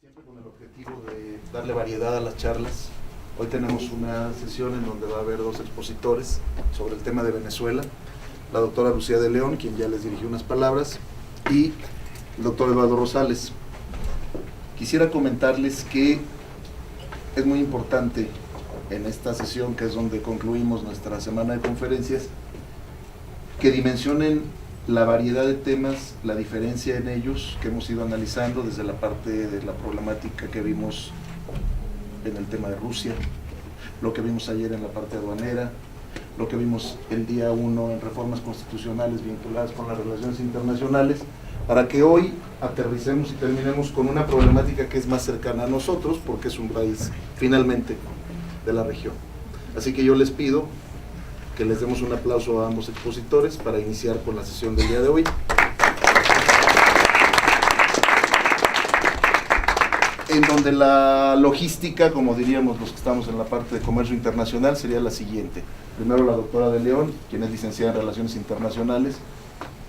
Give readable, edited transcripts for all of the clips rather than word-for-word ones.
Siempre con el objetivo de darle variedad a las charlas. Hoy tenemos una sesión en donde va a haber dos expositores sobre el tema de Venezuela, la doctora Lucía de León, quien ya les dirigió unas palabras, y el doctor Eduardo Rosales. Quisiera comentarles que es muy importante en esta sesión, que es donde concluimos nuestra semana de conferencias, que dimensionen la variedad de temas, la diferencia en ellos que hemos ido analizando desde la parte de la problemática que vimos en el tema de Rusia, lo que vimos ayer en la parte aduanera, lo que vimos el día 1 en reformas constitucionales vinculadas con las relaciones internacionales, para que hoy aterricemos y terminemos con una problemática que es más cercana a nosotros, porque es un país finalmente de la región. Así que yo les pido que les demos un aplauso a ambos expositores para iniciar con la sesión del día de hoy. En donde la logística, como diríamos los que estamos en la parte de comercio internacional, sería la siguiente. Primero la doctora de León, quien es licenciada en Relaciones Internacionales,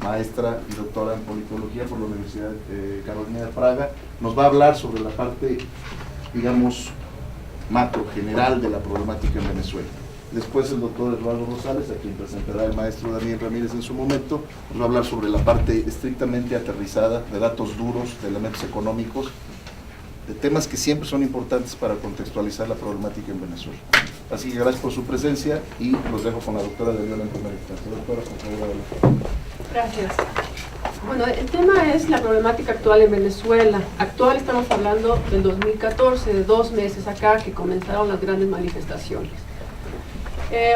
maestra y doctora en Politología por la Universidad Carolina de Praga, nos va a hablar sobre la parte, digamos, macro, general de la problemática en Venezuela. Después el doctor Eduardo Rosales, a quien presentará el maestro Daniel Ramírez en su momento, nos va a hablar sobre la parte estrictamente aterrizada, de datos duros, de elementos económicos, de temas que siempre son importantes para contextualizar la problemática en Venezuela. Así que gracias por su presencia y los dejo con la doctora de León en primera instancia. Doctora, por favor, adelante. Gracias. Bueno, el tema es la problemática actual en Venezuela. Actual, estamos hablando del 2014, de 2 meses acá que comenzaron las grandes manifestaciones.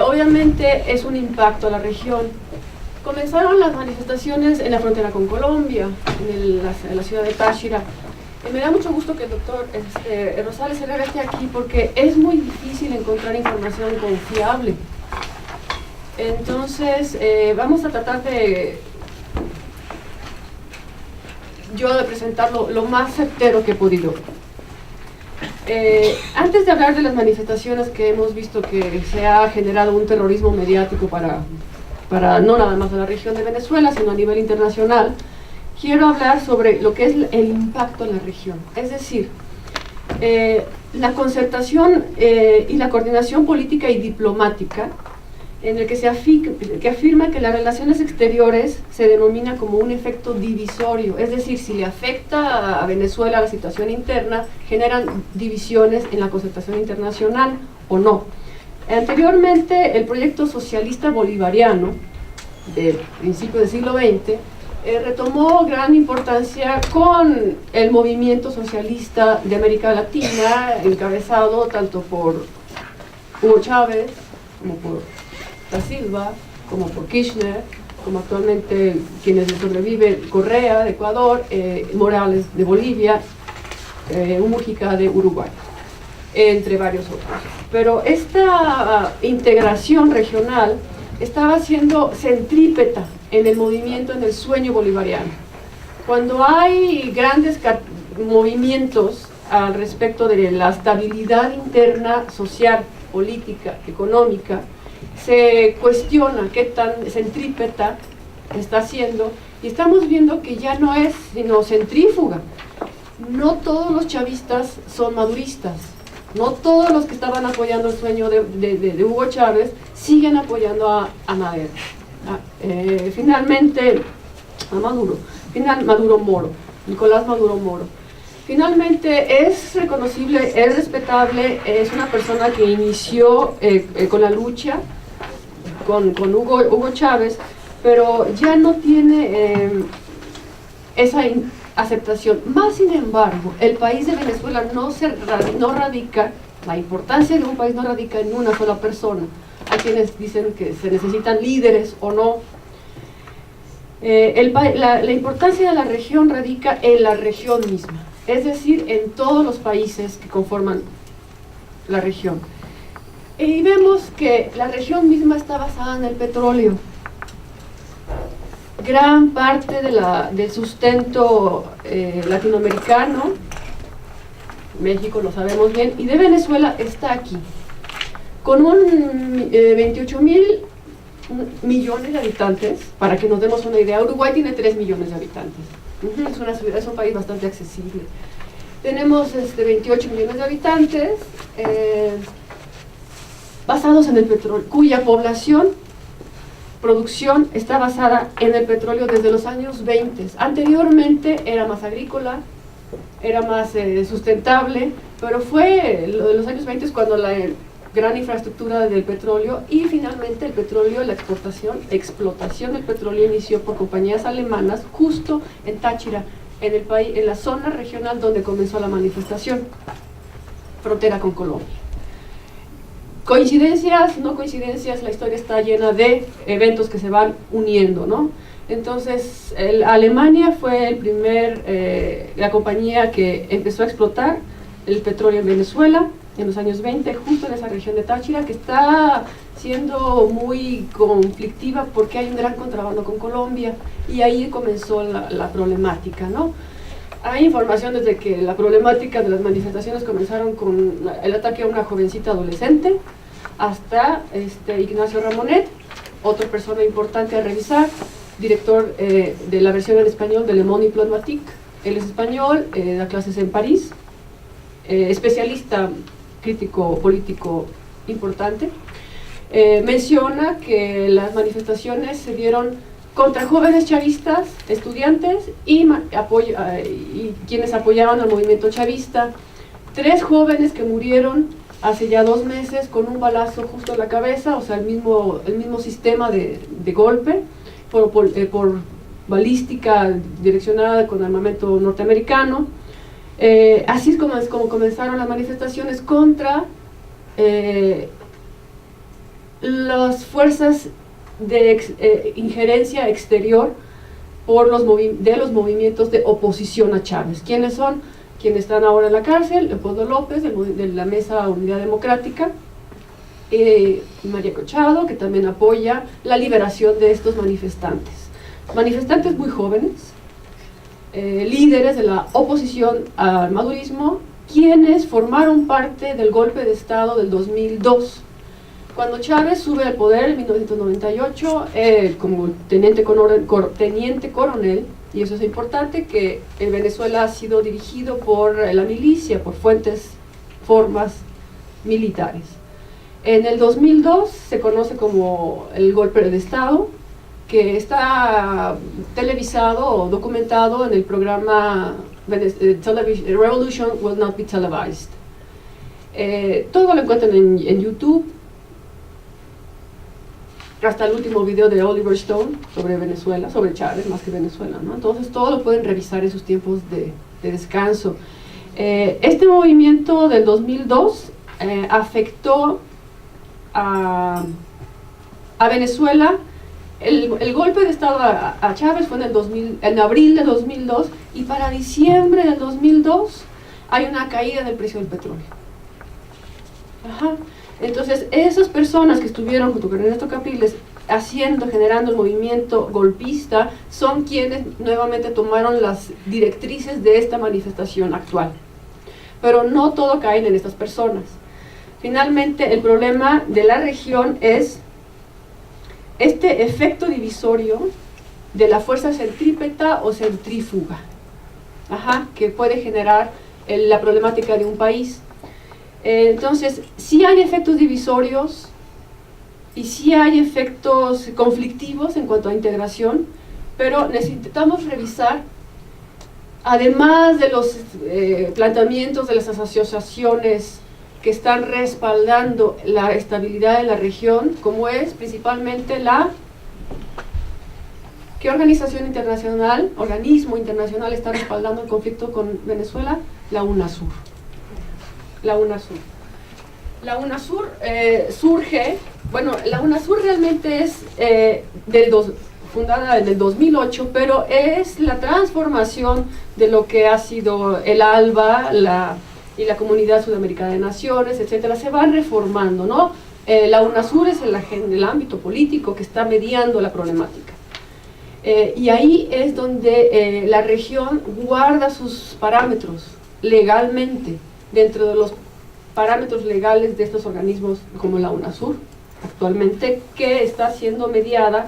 Obviamente es un impacto a la región. Comenzaron las manifestaciones en la frontera con Colombia, en la ciudad de Táchira. Me da mucho gusto que el doctor Rosales Herrera esté aquí porque es muy difícil encontrar información confiable. Entonces, vamos a tratar de presentarlo lo más certero que he podido. Antes de hablar de las manifestaciones que hemos visto que se ha generado un terrorismo mediático para no nada más de la región de Venezuela, sino a nivel internacional, quiero hablar sobre lo que es el impacto en la región. Es decir, la concertación y la coordinación política y diplomática en el que afirma que las relaciones exteriores se denomina como un efecto divisorio, es decir, si le afecta a Venezuela la situación interna, generan divisiones en la concertación internacional o no. Anteriormente, el proyecto socialista bolivariano del principio del siglo XX retomó gran importancia con el movimiento socialista de América Latina, encabezado tanto por Hugo Chávez como por Da Silva, como por Kirchner, como actualmente quienes sobreviven, Correa de Ecuador, Morales de Bolivia, Mujica de Uruguay, entre varios otros. Pero esta integración regional estaba siendo centrípeta en el movimiento, en el sueño bolivariano. Cuando hay grandes movimientos al respecto de la estabilidad interna, social, política, económica, se cuestiona qué tan centrípeta está haciendo, y estamos viendo que ya no es sino centrífuga. No todos los chavistas son maduristas, no todos los que estaban apoyando el sueño de Hugo Chávez siguen apoyando a Madero. Finalmente, a Maduro Moro, Nicolás Maduro Moro. Finalmente es reconocible, es respetable, es una persona que inició con la lucha con Hugo Chávez, pero ya no tiene esa aceptación. Más sin embargo, el país de Venezuela no radica, la importancia de un país no radica en una sola persona. Hay quienes dicen que se necesitan líderes o no. La importancia de la región radica en la región misma, es decir, en todos los países que conforman la región. Y vemos que la región misma está basada en el petróleo. Gran parte del sustento latinoamericano, México lo sabemos bien, y de Venezuela está aquí. Con 28.000 millones de habitantes, para que nos demos una idea, Uruguay tiene 3 millones de habitantes. Es un país bastante accesible. Tenemos 28 millones de habitantes, basados en el petróleo, cuya producción está basada en el petróleo desde los años 20. Anteriormente era más agrícola, era más sustentable, pero fue lo de los años 20 cuando la gran infraestructura del petróleo y finalmente el petróleo, la explotación del petróleo inició por compañías alemanas justo en Táchira, en el país, en la zona regional donde comenzó la manifestación, frontera con Colombia. Coincidencias, no coincidencias, la historia está llena de eventos que se van uniendo, ¿no? Entonces, Alemania fue la compañía que empezó a explotar el petróleo en Venezuela en los años 20, justo en esa región de Táchira, que está siendo muy conflictiva porque hay un gran contrabando con Colombia, y ahí comenzó la problemática, ¿no? Hay información desde que la problemática de las manifestaciones comenzaron con el ataque a una jovencita adolescente, hasta Ignacio Ramonet, otra persona importante a revisar, director de la versión en español de Le Monde Diplomatique. Él es español, da clases en París, especialista crítico político importante. Menciona que las manifestaciones se dieron contra jóvenes chavistas, estudiantes y quienes apoyaban al movimiento chavista. 3 jóvenes que murieron hace ya 2 meses con un balazo justo en la cabeza, o sea, el mismo sistema de golpe por balística direccionada con armamento norteamericano. Así es como comenzaron las manifestaciones contra las fuerzas de injerencia exterior de los movimientos de oposición a Chávez. ¿Quiénes son? Quienes están ahora en la cárcel: Leopoldo López, de la Mesa Unidad Democrática, María Cochado, que también apoya la liberación de estos manifestantes muy jóvenes, líderes de la oposición al madurismo, quienes formaron parte del golpe de Estado del 2002. Cuando Chávez sube al poder en 1998, como teniente coronel, y eso es importante, que en Venezuela ha sido dirigido por la milicia, por formas militares. En el 2002 se conoce como el golpe de Estado, que está televisado o documentado en el programa Revolution Will Not Be Televised. Todo lo encuentran en YouTube, hasta el último video de Oliver Stone sobre Venezuela, sobre Chávez más que Venezuela, ¿no? Entonces todo lo pueden revisar en sus tiempos de descanso. Este movimiento del 2002 afectó a Venezuela. El golpe de Estado a Chávez fue en abril de 2002, y para diciembre del 2002 hay una caída del precio del petróleo. Ajá. Entonces, esas personas que estuvieron junto con Ernesto Capriles generando el movimiento golpista, son quienes nuevamente tomaron las directrices de esta manifestación actual. Pero no todo cae en estas personas. Finalmente, el problema de la región es este efecto divisorio de la fuerza centrípeta o centrífuga, que puede generar la problemática de un país. Entonces, sí hay efectos divisorios y sí hay efectos conflictivos en cuanto a integración, pero necesitamos revisar, además de los planteamientos de las asociaciones que están respaldando la estabilidad de la región, como es principalmente ¿qué organismo internacional está respaldando el conflicto con Venezuela? La UNASUR. La UNASUR surge, la UNASUR realmente es fundada en el 2008, pero es la transformación de lo que ha sido el ALBA y la Comunidad Sudamericana de Naciones, etcétera. Se van reformando, ¿no? La UNASUR es el ámbito político que está mediando la problemática. Y ahí es donde la región guarda sus parámetros legalmente, dentro de los parámetros legales de estos organismos como la UNASUR, actualmente, que está siendo mediada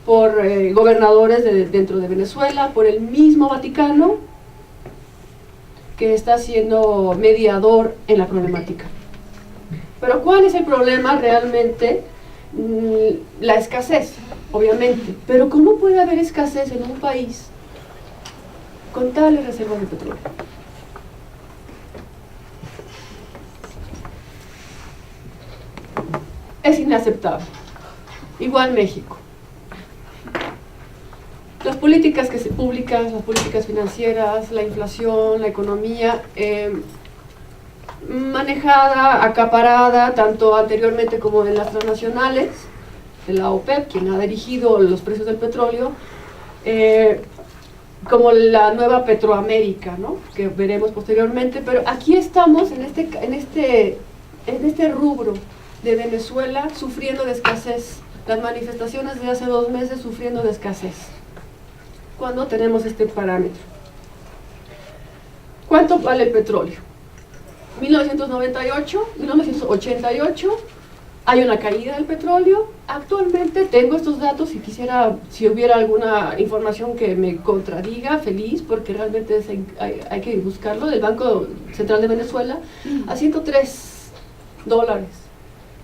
por gobernadores dentro de Venezuela, por el mismo Vaticano, que está siendo mediador en la problemática. Pero ¿cuál es el problema realmente? La escasez, obviamente. Pero ¿cómo puede haber escasez en un país con tales reservas de petróleo? Es inaceptable. Igual México. Las políticas que se publican, las políticas financieras, la inflación, la economía, manejada, acaparada, tanto anteriormente como en las transnacionales, de la OPEP, quien ha dirigido los precios del petróleo, como la nueva Petroamérica, ¿no?, que veremos posteriormente. Pero aquí estamos en este rubro de Venezuela sufriendo de escasez, las manifestaciones de hace 2 meses sufriendo de escasez, cuando tenemos este parámetro. ¿Cuánto vale el petróleo? 1988 hay una caída del petróleo. Actualmente tengo estos datos y quisiera, si hubiera alguna información que me contradiga, feliz, porque realmente hay que buscarlo, del Banco Central de Venezuela, a $103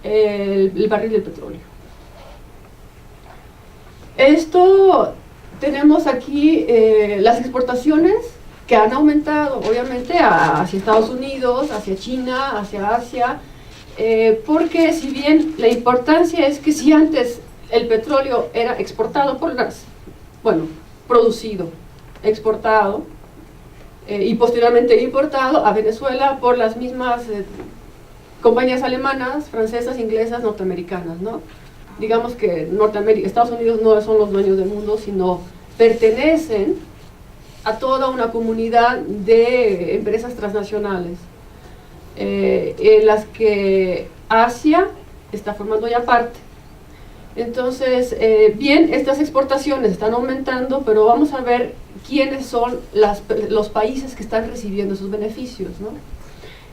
el barril del petróleo. Esto, tenemos aquí las exportaciones que han aumentado, obviamente, hacia Estados Unidos, hacia China, hacia Asia, porque si bien la importancia es que si antes el petróleo era exportado producido, exportado, y posteriormente importado a Venezuela por las mismas compañías alemanas, francesas, inglesas, norteamericanas, ¿no? Digamos que Estados Unidos no son los dueños del mundo, sino pertenecen a toda una comunidad de empresas transnacionales, en las que Asia está formando ya parte. Entonces, bien, estas exportaciones están aumentando, pero vamos a ver quiénes son los países que están recibiendo esos beneficios, ¿no?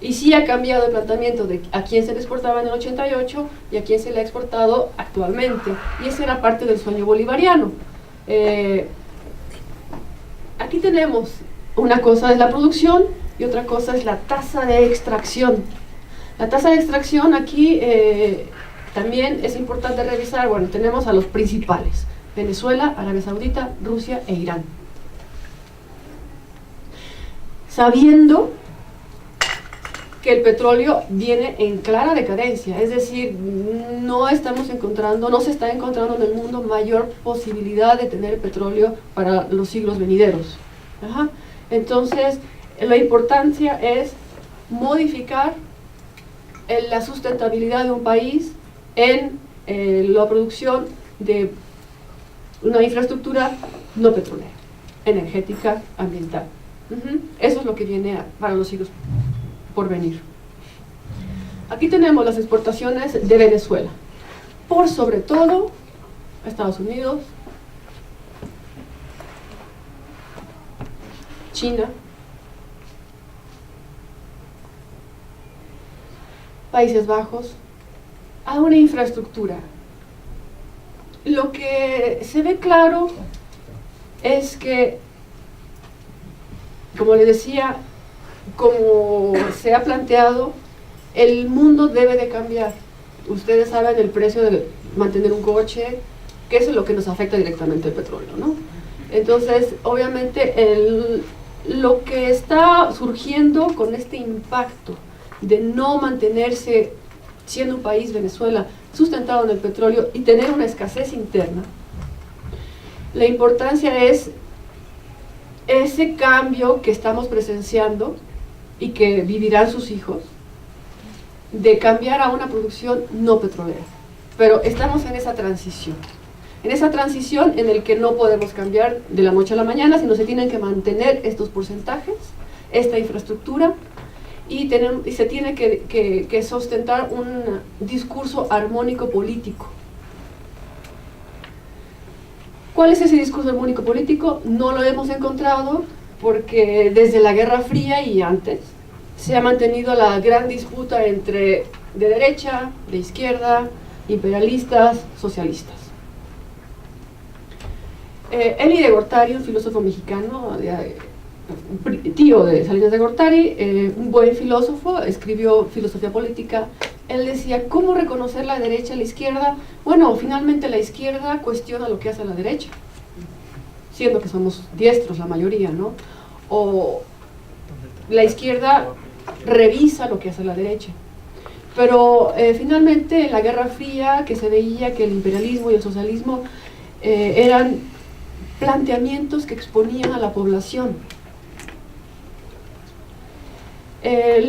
Y sí ha cambiado el planteamiento de a quién se le exportaba en el 88 y a quién se le ha exportado actualmente. Y esa era parte del sueño bolivariano. Aquí tenemos una cosa es la producción y otra cosa es la tasa de extracción. La tasa de extracción aquí también es importante revisar. Bueno, tenemos a los principales: Venezuela, Arabia Saudita, Rusia e Irán. Sabiendo que el petróleo viene en clara decadencia, es decir, no se está encontrando en el mundo mayor posibilidad de tener petróleo para los siglos venideros. Entonces, la importancia es modificar la sustentabilidad de un país en la producción de una infraestructura no petrolera, energética, ambiental. Eso es lo que viene para los siglos por venir. Aquí tenemos las exportaciones de Venezuela, por sobre todo a Estados Unidos, China, Países Bajos, a una infraestructura. Lo que se ve claro es que, como les decía, como se ha planteado, el mundo debe de cambiar. Ustedes saben el precio de mantener un coche, que eso es lo que nos afecta directamente el petróleo, ¿no? Entonces, obviamente, lo que está surgiendo con este impacto de no mantenerse, siendo un país, Venezuela, sustentado en el petróleo y tener una escasez interna, la importancia es ese cambio que estamos presenciando y que vivirán sus hijos, de cambiar a una producción no petrolera. Pero estamos en esa transición en el que no podemos cambiar de la noche a la mañana, sino se tienen que mantener estos porcentajes, esta infraestructura, y se tiene que sustentar un discurso armónico político. ¿Cuál es ese discurso armónico político? No lo hemos encontrado, porque desde la Guerra Fría y antes se ha mantenido la gran disputa entre de derecha, de izquierda, imperialistas, socialistas. Elie de Gortari, un filósofo mexicano, tío de Salinas de Gortari, un buen filósofo, escribió filosofía política. Él decía, ¿cómo reconocer la derecha y la izquierda? Bueno, finalmente la izquierda cuestiona lo que hace la derecha, siendo que somos diestros la mayoría, ¿no? O la izquierda revisa lo que hace la derecha. Pero finalmente en la Guerra Fría, que se veía que el imperialismo y el socialismo eran planteamientos que exponían a la población.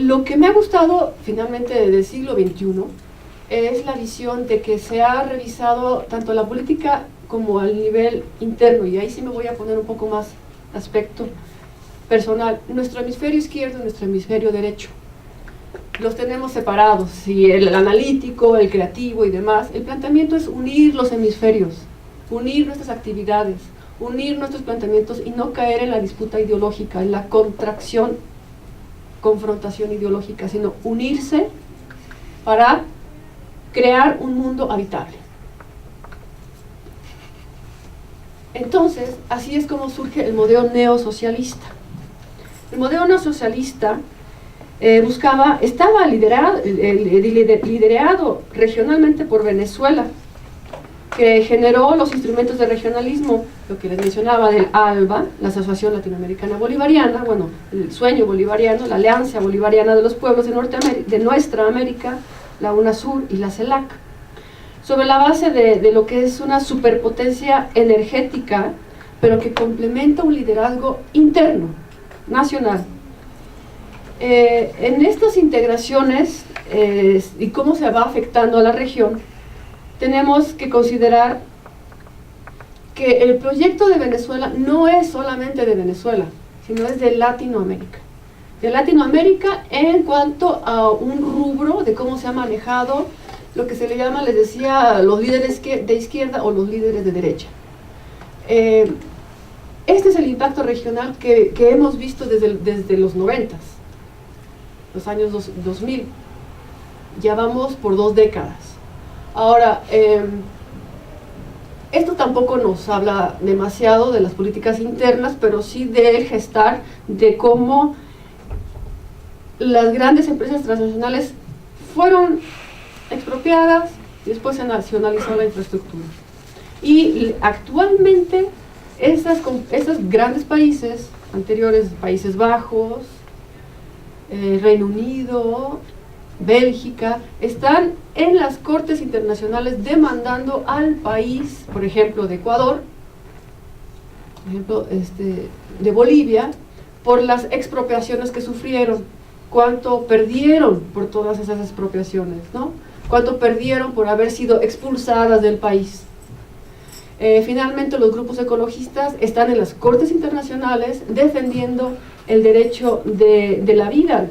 Lo que me ha gustado finalmente del siglo XXI es la visión de que se ha revisado tanto la política como al nivel interno, y ahí sí me voy a poner un poco más aspecto personal. Nuestro hemisferio izquierdo y nuestro hemisferio derecho los tenemos separados, y el analítico, el creativo y demás. El planteamiento es unir los hemisferios, unir nuestras actividades, unir nuestros planteamientos y no caer en la disputa ideológica, en la confrontación ideológica, sino unirse para crear un mundo habitable. Entonces, así es como surge el modelo neosocialista. El modelo neosocialista estaba liderado regionalmente por Venezuela, que generó los instrumentos de regionalismo, lo que les mencionaba del ALBA, la Asociación Latinoamericana Bolivariana, bueno, el sueño bolivariano, la Alianza Bolivariana de los Pueblos de nuestra América, la UNASUR y la CELAC, sobre la base de lo que es una superpotencia energética, pero que complementa un liderazgo interno, nacional. En estas integraciones y cómo se va afectando a la región, tenemos que considerar que el proyecto de Venezuela no es solamente de Venezuela, sino es de Latinoamérica. De Latinoamérica en cuanto a un rubro de cómo se ha manejado lo que se le llama, les decía, los líderes de izquierda o los líderes de derecha. Este es el impacto regional que hemos visto desde los 90s, los años 2000. Ya vamos por 2 décadas. Ahora, esto tampoco nos habla demasiado de las políticas internas, pero sí de gestar de cómo las grandes empresas transnacionales fueron expropiadas y después se nacionalizó la infraestructura. Y actualmente esos grandes países anteriores, Países Bajos, Reino Unido, Bélgica, están en las cortes internacionales demandando al país, por ejemplo, de Ecuador, por ejemplo, de Bolivia, por las expropiaciones que sufrieron. ¿Cuánto perdieron por todas esas expropiaciones, ¿no? ¿Cuánto perdieron por haber sido expulsadas del país? Finalmente, los grupos ecologistas están en las cortes internacionales defendiendo el derecho de la vida.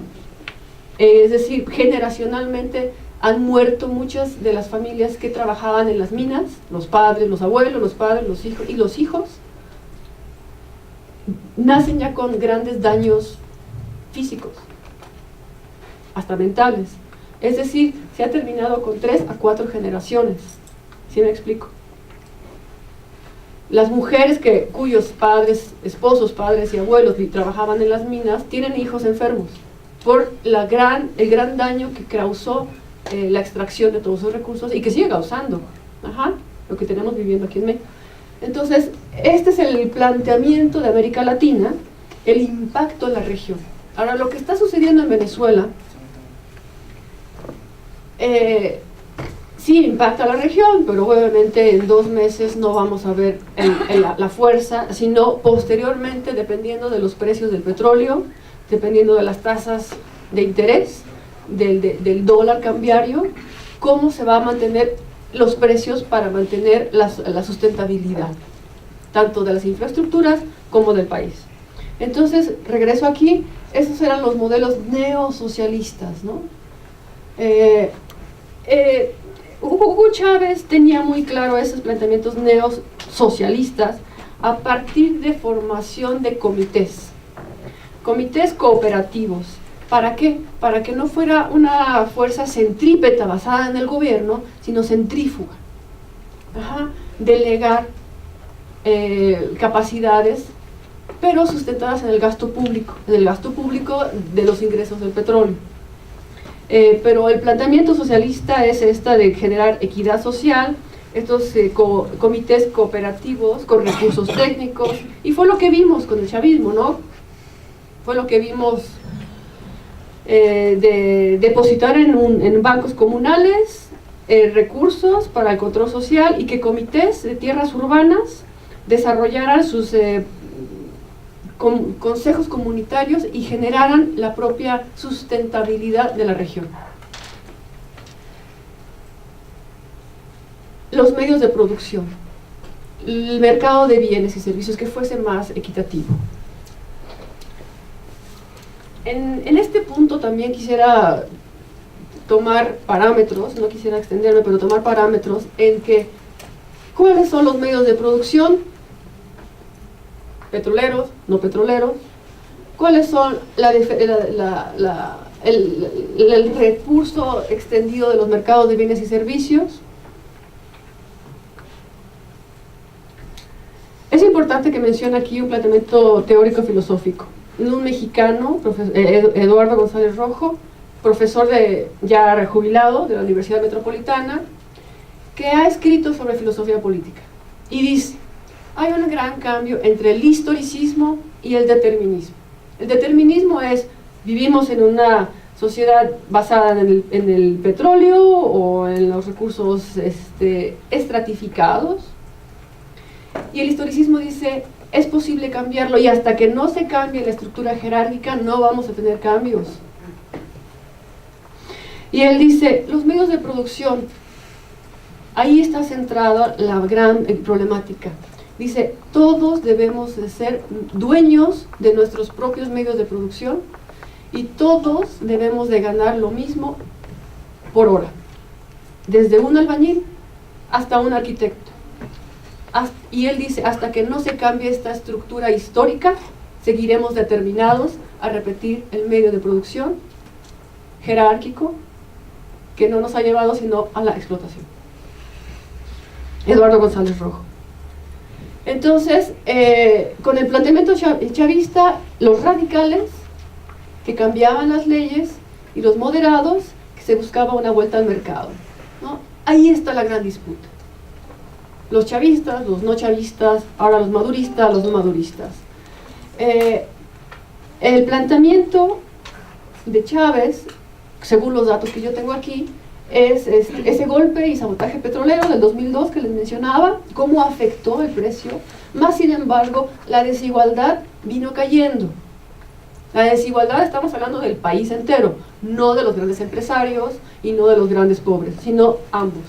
Es decir, generacionalmente han muerto muchas de las familias que trabajaban en las minas, los padres, los abuelos, los padres, los hijos, y los hijos nacen ya con grandes daños físicos, hasta mentales. Es decir, se ha terminado con 3 a 4 generaciones, ¿sí me explico? Las mujeres cuyos padres, esposos, padres y abuelos trabajaban en las minas, tienen hijos enfermos por el gran daño que causó la extracción de todos esos recursos y que sigue causando, lo que tenemos viviendo aquí en México. Entonces, este es el planteamiento de América Latina, el impacto en la región. Ahora, lo que está sucediendo en Venezuela sí impacta a la región, pero obviamente en 2 meses no vamos a ver la fuerza, sino posteriormente, dependiendo de los precios del petróleo, dependiendo de las tasas de interés, del dólar cambiario, cómo se va a mantener los precios para mantener la sustentabilidad, tanto de las infraestructuras como del país. Entonces, regreso aquí, esos eran los modelos neosocialistas, ¿no? Hugo Chávez tenía muy claro esos planteamientos neosocialistas a partir de formación de comités cooperativos. ¿Para qué? Para que no fuera una fuerza centrípeta basada en el gobierno, sino centrífuga. Delegar capacidades pero sustentadas en el gasto público de los ingresos del petróleo. Pero el planteamiento socialista es de generar equidad social, estos comités cooperativos con recursos técnicos, y fue lo que vimos con el chavismo, ¿no? Fue lo que vimos de depositar en bancos comunales recursos para el control social, y que comités de tierras urbanas desarrollaran sus consejos comunitarios y generaran la propia sustentabilidad de la región. Los medios de producción, el mercado de bienes y servicios que fuese más equitativo. En este punto también quisiera tomar parámetros, no quisiera extenderme, pero tomar parámetros en que cuáles son los medios de producción, petroleros, no petroleros, cuáles son el recurso extendido de los mercados de bienes y servicios. Es importante que mencione aquí un planteamiento teórico-filosófico. Un mexicano, Eduardo González Rojo, profesor ya jubilado de la Universidad Metropolitana, que ha escrito sobre filosofía política. Y dice, hay un gran cambio entre el historicismo y el determinismo. El determinismo es, vivimos en una sociedad basada en el petróleo o en los recursos estratificados. Y el historicismo dice, es posible cambiarlo, y hasta que no se cambie la estructura jerárquica no vamos a tener cambios. Y él dice, los medios de producción, ahí está centrada la gran problemática. Dice, todos debemos de ser dueños de nuestros propios medios de producción, y todos debemos de ganar lo mismo por hora, desde un albañil hasta un arquitecto. Y él dice, hasta que no se cambie esta estructura histórica, seguiremos determinados a repetir el medio de producción jerárquico que no nos ha llevado sino a la explotación. Eduardo González Rojo. Entonces, con el planteamiento chavista, los radicales que cambiaban las leyes y los moderados que se buscaba una vuelta al mercado, ¿no? Ahí está la gran disputa. Los chavistas, los no chavistas, ahora los maduristas, los no maduristas. El planteamiento de Chávez, según los datos que yo tengo aquí, es ese golpe y sabotaje petrolero del 2002 que les mencionaba, cómo afectó el precio, más sin embargo la desigualdad vino cayendo. La desigualdad, estamos hablando del país entero, no de los grandes empresarios y no de los grandes pobres, sino ambos.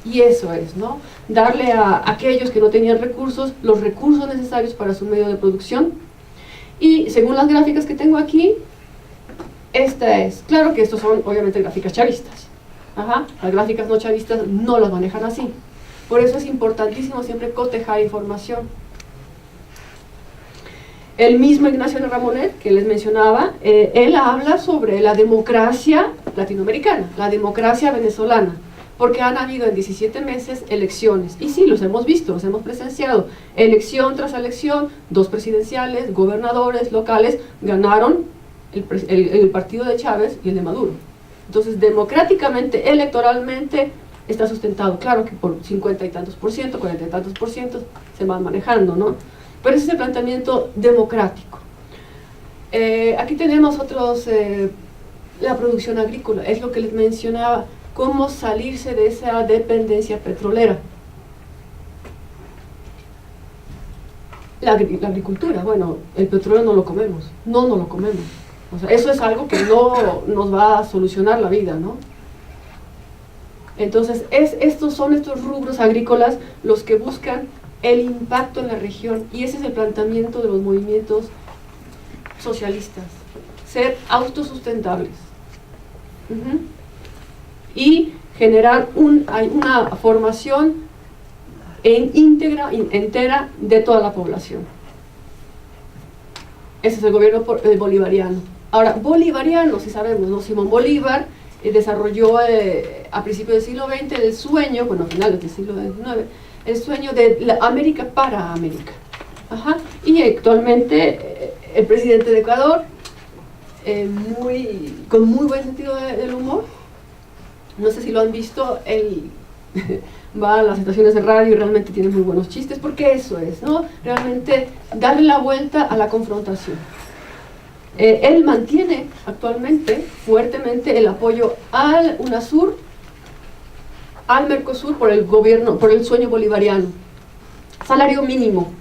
Y eso es, ¿no? Darle a aquellos que no tenían recursos, los recursos necesarios para su medio de producción. Y según las gráficas que tengo aquí, esta es, claro que estos son obviamente gráficas chavistas. Ajá, las gráficas no chavistas no las manejan así. Por eso es importantísimo siempre cotejar información. El mismo Ignacio Ramonet, que les mencionaba, él habla sobre la democracia latinoamericana, la democracia venezolana, porque han habido en 17 meses elecciones, y sí, los hemos visto, los hemos presenciado, elección tras elección, 2 presidenciales, gobernadores locales, ganaron el partido de Chávez y el de Maduro. Entonces, democráticamente, electoralmente, está sustentado, claro que por 50 y tantos por ciento, 40 y tantos por ciento se van manejando, ¿no? Pero ese es el planteamiento democrático. Aquí tenemos la producción agrícola, es lo que les mencionaba, cómo salirse de esa dependencia petrolera. La agricultura, bueno, el petróleo no lo comemos, no lo comemos. O sea, eso es algo que no nos va a solucionar la vida, ¿no? Entonces, son estos rubros agrícolas los que buscan el impacto en la región, y ese es el planteamiento de los movimientos socialistas, ser autosustentables. Y generar una formación entera de toda la población. Ese es el gobierno bolivariano. Ahora, bolivariano, si sabemos, ¿no? Simón Bolívar desarrolló a principios del siglo XX el sueño, bueno, a finales del siglo XIX, el sueño de la América para América. Ajá. Y actualmente el presidente de Ecuador, con muy buen sentido del humor, no sé si lo han visto, él va a las estaciones de radio y realmente tiene muy buenos chistes, porque eso es, ¿no? Realmente darle la vuelta a la confrontación. Él mantiene actualmente fuertemente el apoyo al UNASUR, al Mercosur por el gobierno, por el sueño bolivariano. Salario mínimo.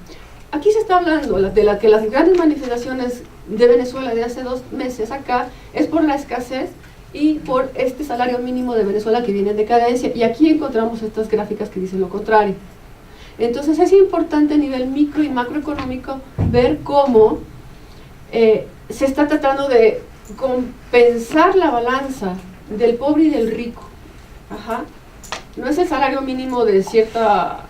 Aquí se está hablando de que las grandes manifestaciones de Venezuela de hace 2 meses acá es por la escasez y por este salario mínimo de Venezuela que viene en decadencia, y aquí encontramos estas gráficas que dicen lo contrario. Entonces es importante a nivel micro y macroeconómico ver cómo se está tratando de compensar la balanza del pobre y del rico. Ajá. No es el salario mínimo de cierta,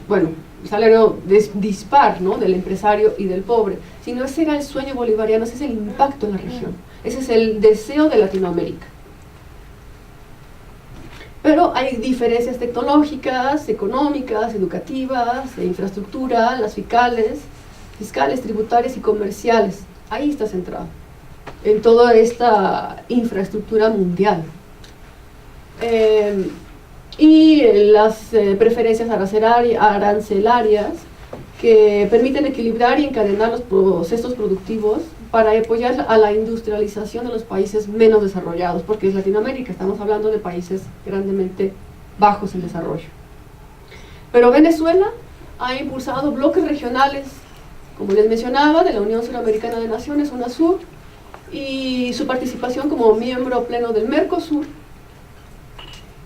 bueno, salario dispar, ¿no?, del empresario y del pobre, sino ese era el sueño bolivariano, ese es el impacto en la región, ese es el deseo de Latinoamérica. Pero hay diferencias tecnológicas, económicas, educativas, de infraestructura, las fiscales, tributarias y comerciales. Ahí está centrado, en toda esta infraestructura mundial. Y las preferencias arancelarias que permiten equilibrar y encadenar los procesos productivos para apoyar a la industrialización de los países menos desarrollados, porque es Latinoamérica, estamos hablando de países grandemente bajos en desarrollo. Pero Venezuela ha impulsado bloques regionales, como les mencionaba, de la Unión Suramericana de Naciones, UNASUR, y su participación como miembro pleno del Mercosur,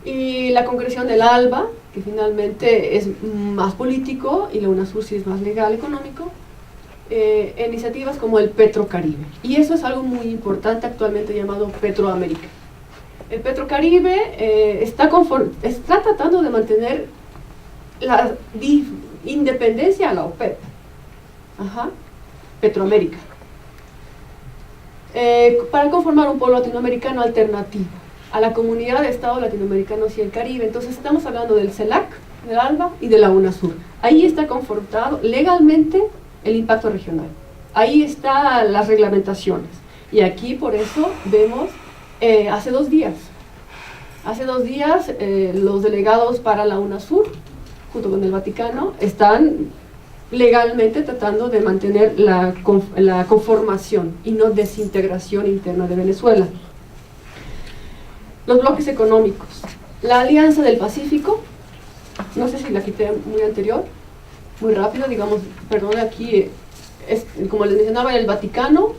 y la concreción del ALBA, que finalmente es más político, y la UNASUR sí es más legal, económico, iniciativas como el Petrocaribe. Y eso es algo muy importante actualmente llamado Petroamérica. El Petrocaribe está tratando de mantener la independencia a la OPEP. Ajá. Petroamérica. Para conformar un polo latinoamericano alternativo a la comunidad de estados latinoamericanos y el Caribe. Entonces estamos hablando del CELAC, del ALBA y de la UNASUR. Ahí está confortado legalmente el impacto regional. Ahí están las reglamentaciones. Y aquí por eso vemos, hace 2 días, los delegados para la UNASUR, junto con el Vaticano, están legalmente tratando de mantener la conformación y no desintegración interna de Venezuela. Los bloques económicos. La Alianza del Pacífico, no sé si la quité muy anterior, muy rápido, digamos, perdón, aquí es, como les mencionaba, el Vaticano,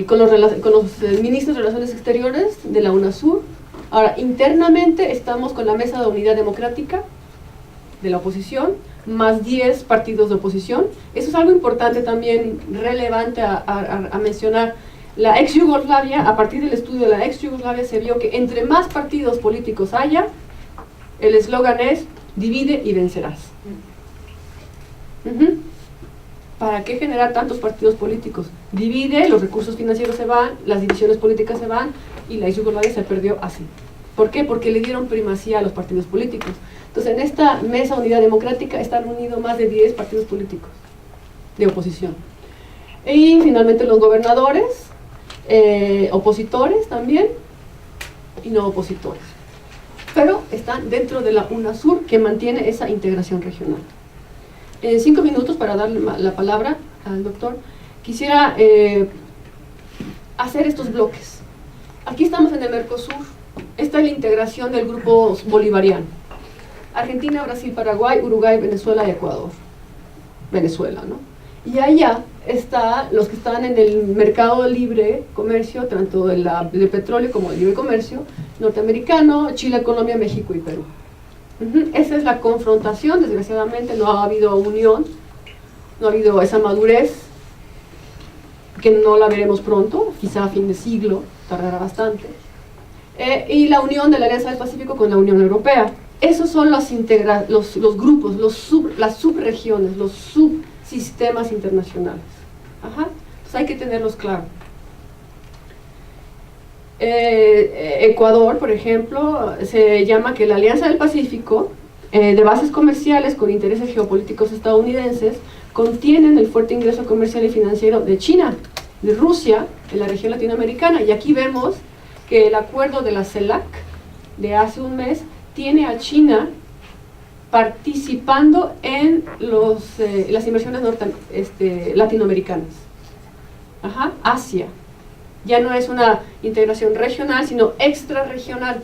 con los ministros de Relaciones Exteriores de la UNASUR. Ahora, internamente estamos con la Mesa de Unidad Democrática de la oposición, más 10 partidos de oposición. Eso es algo importante también, relevante a mencionar. La ex Yugoslavia, a partir del estudio de la ex Yugoslavia, se vio que entre más partidos políticos haya, el eslogan es divide y vencerás. ¿Para qué generar tantos partidos políticos? Divide, los recursos financieros se van, las divisiones políticas se van, y la ex Yugoslavia se perdió así. ¿Por qué? Porque le dieron primacía a los partidos políticos. Entonces, en esta Mesa Unidad Democrática están unidos más de 10 partidos políticos de oposición. Y finalmente los gobernadores, opositores también, y no opositores. Pero están dentro de la UNASUR, que mantiene esa integración regional. En 5 minutos, para darle la palabra al doctor, quisiera hacer estos bloques. Aquí estamos en el Mercosur. Esta es la integración del grupo bolivariano. Argentina, Brasil, Paraguay, Uruguay, Venezuela y Ecuador. Venezuela, ¿no? Y allá están los que están en el mercado de libre comercio, tanto de petróleo como de libre comercio, norteamericano, Chile, Colombia, México y Perú. Esa es la confrontación. Desgraciadamente no ha habido unión, no ha habido esa madurez, que no la veremos pronto, quizá a fin de siglo, tardará bastante. Y la unión de la Alianza del Pacífico con la Unión Europea. Esos son los grupos, las subregiones, los subsistemas internacionales. Ajá. Entonces hay que tenerlos claros. Ecuador, por ejemplo, se llama que la Alianza del Pacífico de bases comerciales con intereses geopolíticos estadounidenses, contienen el fuerte ingreso comercial y financiero de China, de Rusia, en la región latinoamericana. Y aquí vemos que el acuerdo de la CELAC de hace un mes tiene a China participando en las inversiones latinoamericanas. Ajá, Asia. Ya no es una integración regional, sino extrarregional,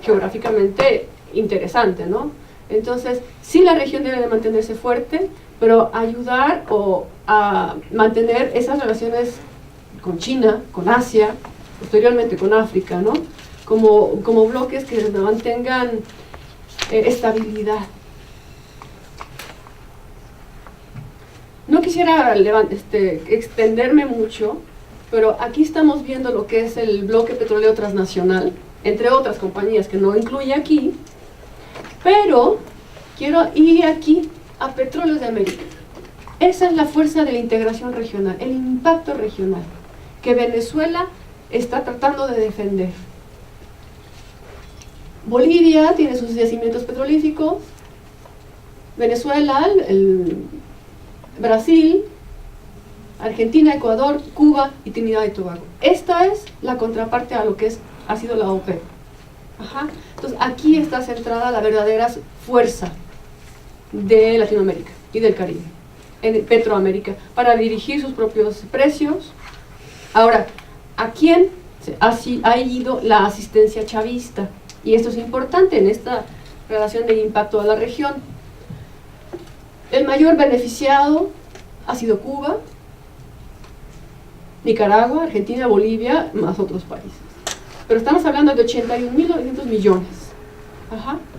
geográficamente interesante, ¿no? Entonces, sí, la región debe de mantenerse fuerte, pero ayudar a mantener esas relaciones con China, con Asia, posteriormente con África, ¿no? Como bloques que mantengan estabilidad. No quisiera extenderme mucho, pero aquí estamos viendo lo que es el bloque petrolero transnacional, entre otras compañías que no incluye aquí, pero quiero ir aquí a Petróleos de América. Esa es la fuerza de la integración regional, el impacto regional, que Venezuela está tratando de defender. Bolivia tiene sus yacimientos petrolíferos, Venezuela, Brasil, Argentina, Ecuador, Cuba y Trinidad y Tobago. Esta es la contraparte a lo que ha sido la OPEP. Ajá. Entonces aquí está centrada la verdadera fuerza de Latinoamérica y del Caribe, en Petroamérica, para dirigir sus propios precios. Ahora, ¿a quién ha ido la asistencia chavista? Y esto es importante en esta relación de impacto a la región. El mayor beneficiado ha sido Cuba, Nicaragua, Argentina, Bolivia, más otros países. Pero estamos hablando de 81.900 millones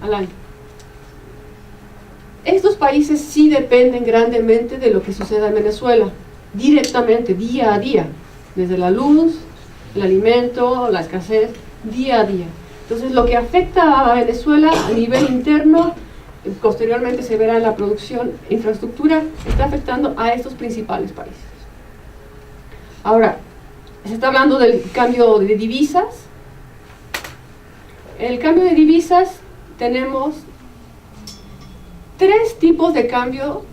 al año. Estos países sí dependen grandemente de lo que suceda en Venezuela, directamente, día a día, desde la luz, el alimento, la escasez, día a día. Entonces, lo que afecta a Venezuela a nivel interno, posteriormente se verá en la producción, infraestructura, está afectando a estos principales países. Ahora, se está hablando del cambio de divisas. El cambio de divisas, tenemos 3 tipos de cambio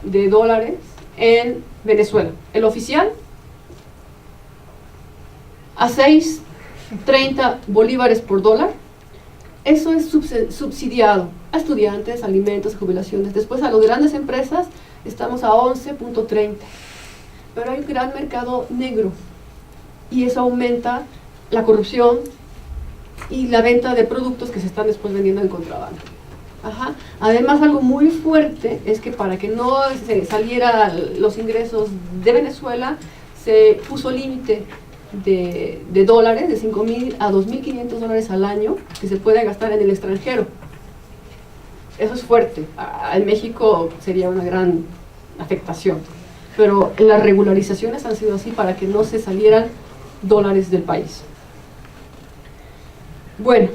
de dólares en Venezuela. El oficial, a 6.30 bolívares por dólar. Eso es subsidiado a estudiantes, alimentos, jubilaciones. Después a las grandes empresas estamos a 11.30. Pero hay un gran mercado negro y eso aumenta la corrupción y la venta de productos que se están después vendiendo en contrabando. Además, algo muy fuerte es que para que no se saliera los ingresos de Venezuela, se puso límite de dólares, de 5.000 a 2.500 dólares al año, que se puede gastar en el extranjero. Eso es fuerte. En México sería una gran afectación. Pero las regularizaciones han sido así para que no se salieran dólares del país. Bueno,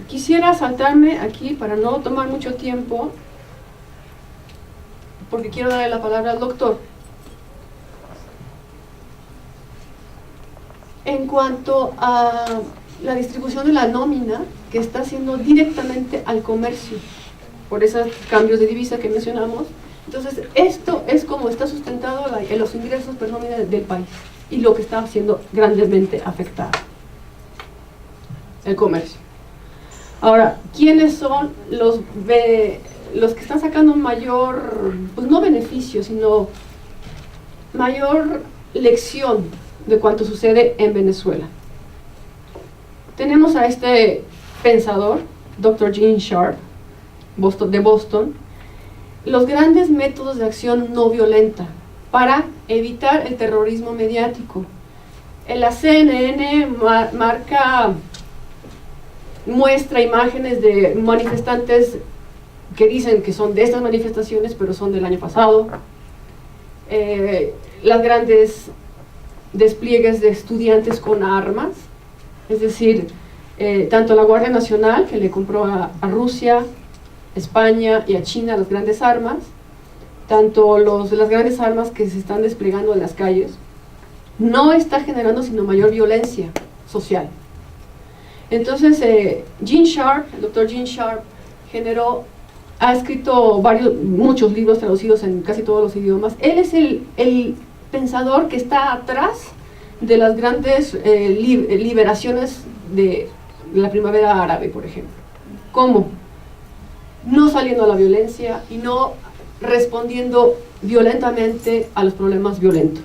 quisiera saltarme aquí para no tomar mucho tiempo, porque quiero darle la palabra al doctor. En cuanto a la distribución de la nómina, que está haciendo directamente al comercio, por esos cambios de divisa que mencionamos. Entonces, esto es como está sustentado en los ingresos per nómina del país y lo que está siendo grandemente afectado, el comercio. Ahora, ¿quiénes son los que están sacando mayor, pues no beneficio, sino mayor lección de cuanto sucede en Venezuela? Tenemos a este pensador, Dr. Gene Sharp, de Boston, los grandes métodos de acción no violenta para evitar el terrorismo mediático. En la CNN muestra imágenes de manifestantes que dicen que son de estas manifestaciones, pero son del año pasado. Las grandes despliegues de estudiantes con armas, es decir, tanto la Guardia Nacional, que le compró a Rusia, España y a China las grandes armas, tanto las grandes armas que se están desplegando en las calles, no está generando sino mayor violencia social. Entonces, Gene Sharp, el doctor Gene Sharp, ha escrito muchos libros traducidos en casi todos los idiomas. Él es el pensador que está atrás de las grandes liberaciones de la primavera árabe, por ejemplo. ¿Cómo? No saliendo a la violencia y no respondiendo violentamente a los problemas violentos.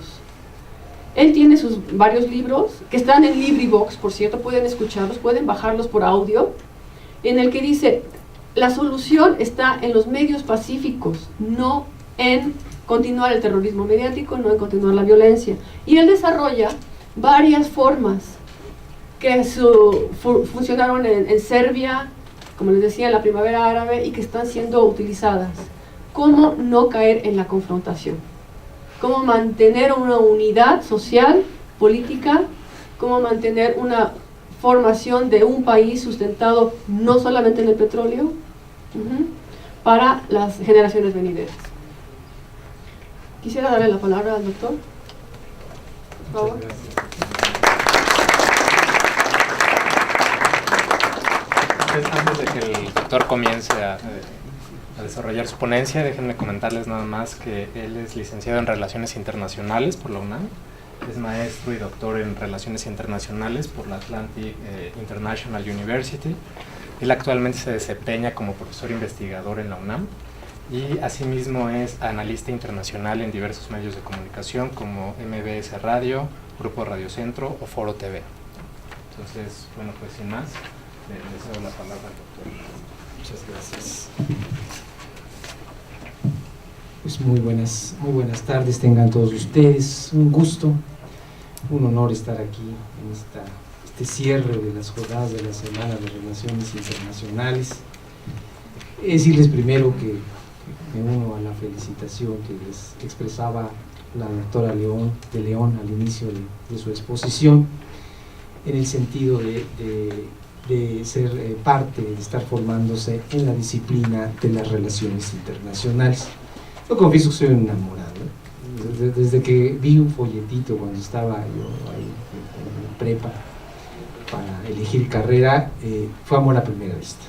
Él tiene sus varios libros, que están en LibriVox, por cierto, pueden escucharlos, pueden bajarlos por audio, en el que dice, la solución está en los medios pacíficos, no en continuar el terrorismo mediático, no en continuar la violencia. Y él desarrolla varias formas que funcionaron en Serbia, como les decía, en la primavera árabe, y que están siendo utilizadas. Cómo no caer en la confrontación, cómo mantener una unidad social, política, cómo mantener una formación de un país sustentado no solamente en el petróleo, para las generaciones venideras. Quisiera darle la palabra al doctor, por favor. Antes de que el doctor comience a desarrollar su ponencia, déjenme comentarles nada más que él es licenciado en Relaciones Internacionales por la UNAM, es maestro y doctor en Relaciones Internacionales por la Atlantic International University. Él actualmente se desempeña como profesor investigador en la UNAM y asimismo es analista internacional en diversos medios de comunicación como MBS Radio, Grupo Radio Centro o Foro TV. Entonces, bueno, pues sin más, le cedo la palabra al doctor. Muchas gracias. Pues muy buenas tardes tengan todos ustedes, un gusto, un honor estar aquí en este cierre de las jornadas de la Semana de Relaciones Internacionales. Decirles primero que me uno a la felicitación que les expresaba la doctora de León al inicio de su exposición, en el sentido de ser parte, de estar formándose en la disciplina de las relaciones internacionales. Yo confieso que soy un enamorado, ¿eh? Desde que vi un folletito cuando estaba yo ahí en prepa para elegir carrera, fue amor a primera vista.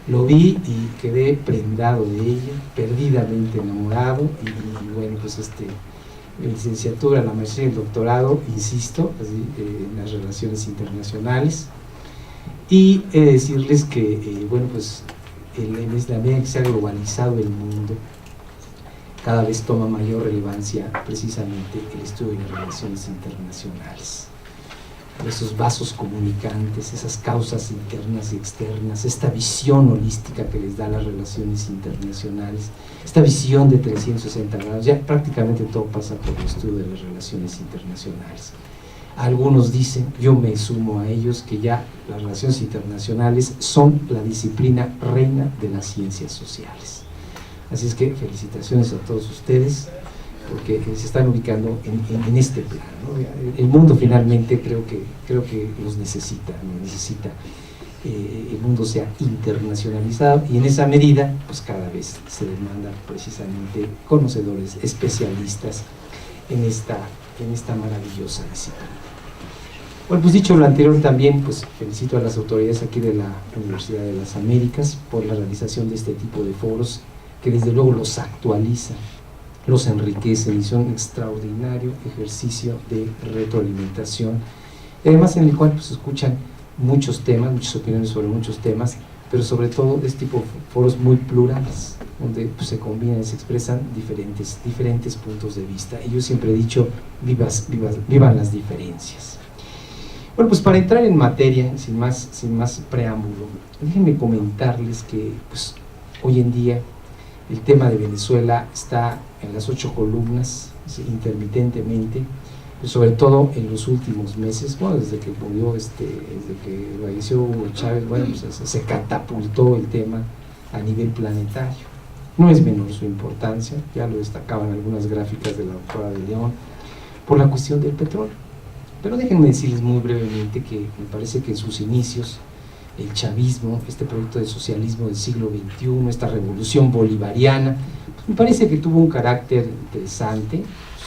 Lo vi y quedé prendado de ella, perdidamente enamorado, y bueno, pues la licenciatura, la maestría y el doctorado, insisto, en las relaciones internacionales. Y decirles que, bueno, pues en la medida que se ha globalizado el mundo, cada vez toma mayor relevancia precisamente el estudio de las relaciones internacionales. Esos vasos comunicantes, esas causas internas y externas, esta visión holística que les da las relaciones internacionales, esta visión de 360 grados, ya prácticamente todo pasa por el estudio de las relaciones internacionales. Algunos dicen, yo me sumo a ellos, que ya las relaciones internacionales son la disciplina reina de las ciencias sociales. Así es que felicitaciones a todos ustedes, porque se están ubicando en este plan, ¿no? El mundo finalmente creo que los necesita, el mundo se ha internacionalizado y en esa medida pues cada vez se demandan precisamente conocedores, especialistas en esta maravillosa disciplina. Bueno, pues dicho lo anterior, también pues felicito a las autoridades aquí de la Universidad de las Américas por la realización de este tipo de foros que desde luego los actualizan, los enriquecen y son un extraordinario ejercicio de retroalimentación, además en el cual pues escuchan muchos temas, muchas opiniones sobre muchos temas, pero sobre todo este tipo de foros muy plurales, donde pues, se combinan y se expresan diferentes puntos de vista, y yo siempre he dicho, vivan las diferencias. Bueno, pues para entrar en materia, sin más preámbulo, déjenme comentarles que pues, hoy en día el tema de Venezuela está en las 8 columnas, intermitentemente, sobre todo en los últimos meses, bueno, desde que murió, desde que falleció Hugo Chávez, bueno, pues se catapultó el tema a nivel planetario. No es menor su importancia, ya lo destacaban algunas gráficas de la doctora de León, por la cuestión del petróleo. Pero déjenme decirles muy brevemente que me parece que en sus inicios, el chavismo, este proyecto de socialismo del siglo XXI, esta revolución bolivariana, pues me parece que tuvo un carácter interesante,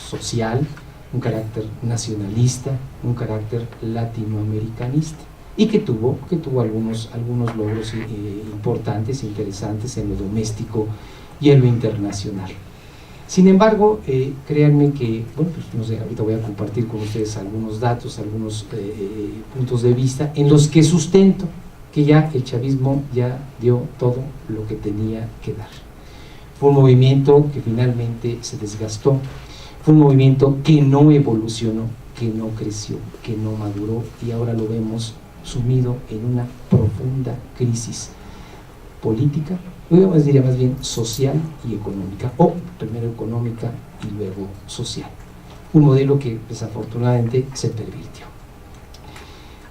social, un carácter nacionalista, un carácter latinoamericanista. y que tuvo algunos logros importantes, interesantes en lo doméstico y en lo internacional. Sin embargo, créanme que, bueno, pues no sé, ahorita voy a compartir con ustedes algunos datos, algunos puntos de vista en los que sustento que ya el chavismo ya dio todo lo que tenía que dar. Fue un movimiento que finalmente se desgastó, fue un movimiento que no evolucionó, que no creció, que no maduró, y ahora lo vemos sumido en una profunda crisis política, yo diría más bien social y económica, o primero económica y luego social. Un modelo que desafortunadamente se pervirtió.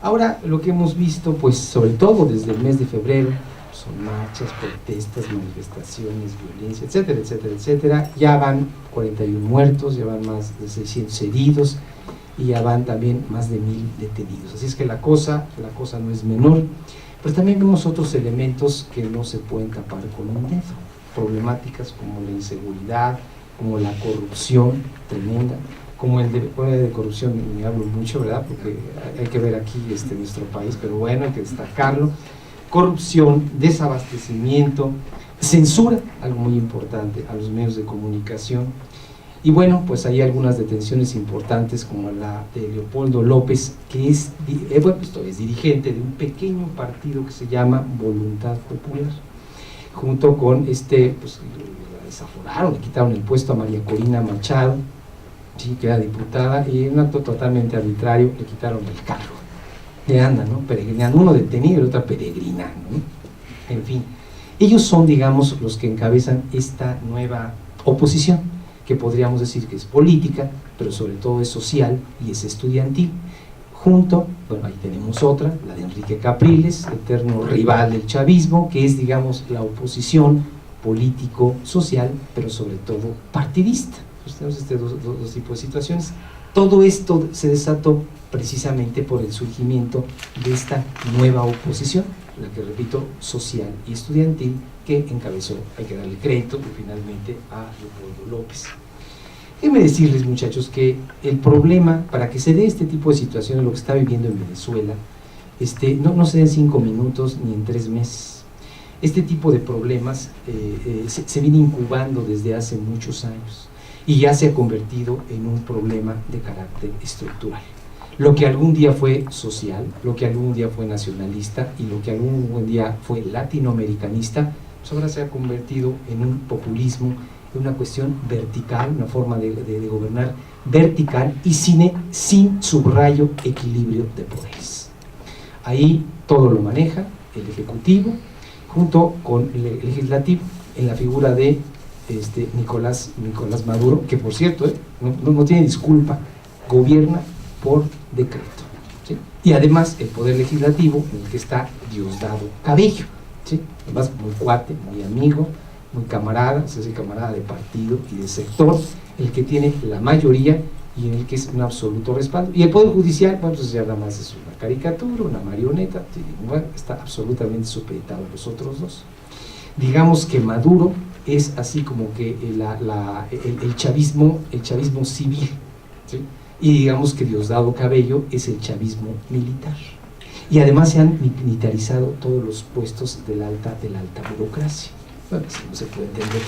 Ahora, lo que hemos visto, pues sobre todo desde el mes de febrero, son marchas, protestas, manifestaciones, violencia, etcétera, etcétera, etcétera. Ya van 41 muertos, ya van más de 600 heridos y ya van también más de 1000 detenidos. Así es que la cosa no es menor. Pero también vemos otros elementos que no se pueden tapar con un dedo. Problemáticas como la inseguridad, como la corrupción tremenda, como el de corrupción, me hablo mucho, ¿verdad? Porque hay que ver aquí nuestro país, pero bueno, hay que destacarlo. Corrupción, desabastecimiento, censura, algo muy importante, a los medios de comunicación. Y bueno, pues hay algunas detenciones importantes como la de Leopoldo López, que es dirigente de un pequeño partido que se llama Voluntad Popular, junto con pues la desaforaron, le quitaron el puesto a María Corina Machado, sí, que era diputada, y en un acto totalmente arbitrario le quitaron el cargo. Le andan, ¿no?, peregrinando, uno detenido y el otro peregrinando, ¿no? En fin, ellos son, digamos, los que encabezan esta nueva oposición, que podríamos decir que es política, pero sobre todo es social y es estudiantil. Junto, bueno, ahí tenemos otra, la de Enrique Capriles, eterno rival del chavismo, que es, digamos, la oposición político-social, pero sobre todo partidista. Entonces tenemos dos tipos de situaciones. Todo esto se desató precisamente por el surgimiento de esta nueva oposición, la que, repito, social y estudiantil, que encabezó, hay que darle crédito finalmente a Leopoldo López. Déjenme decirles, muchachos, que el problema para que se dé este tipo de situaciones, lo que está viviendo en Venezuela, no se da en 5 minutos ni en 3 meses. Este tipo de problemas se viene incubando desde hace muchos años y ya se ha convertido en un problema de carácter estructural. Lo que algún día fue social, lo que algún día fue nacionalista y lo que algún día fue latinoamericanista, pues ahora se ha convertido en un populismo, en una cuestión vertical, una forma de gobernar vertical y sin subrayo equilibrio de poderes. Ahí todo lo maneja el Ejecutivo junto con el Legislativo, en la figura de Nicolás Maduro, que por cierto no tiene disculpa, gobierna por decreto, ¿sí? Y además el Poder Legislativo, en el que está Diosdado Cabello, ¿sí? Además muy cuate, muy amigo, muy camarada, es decir, camarada de partido y de sector, el que tiene la mayoría y en el que es un absoluto respaldo. Y el Poder Judicial, bueno, pues ya nada más es una caricatura, una marioneta, bueno, está absolutamente supeditado a los otros dos. Digamos que Maduro es así como que el chavismo civil, ¿sí? Y digamos que Diosdado Cabello es el chavismo militar. Y además se han militarizado todos los puestos de la alta burocracia. Bueno, si no se puede entender,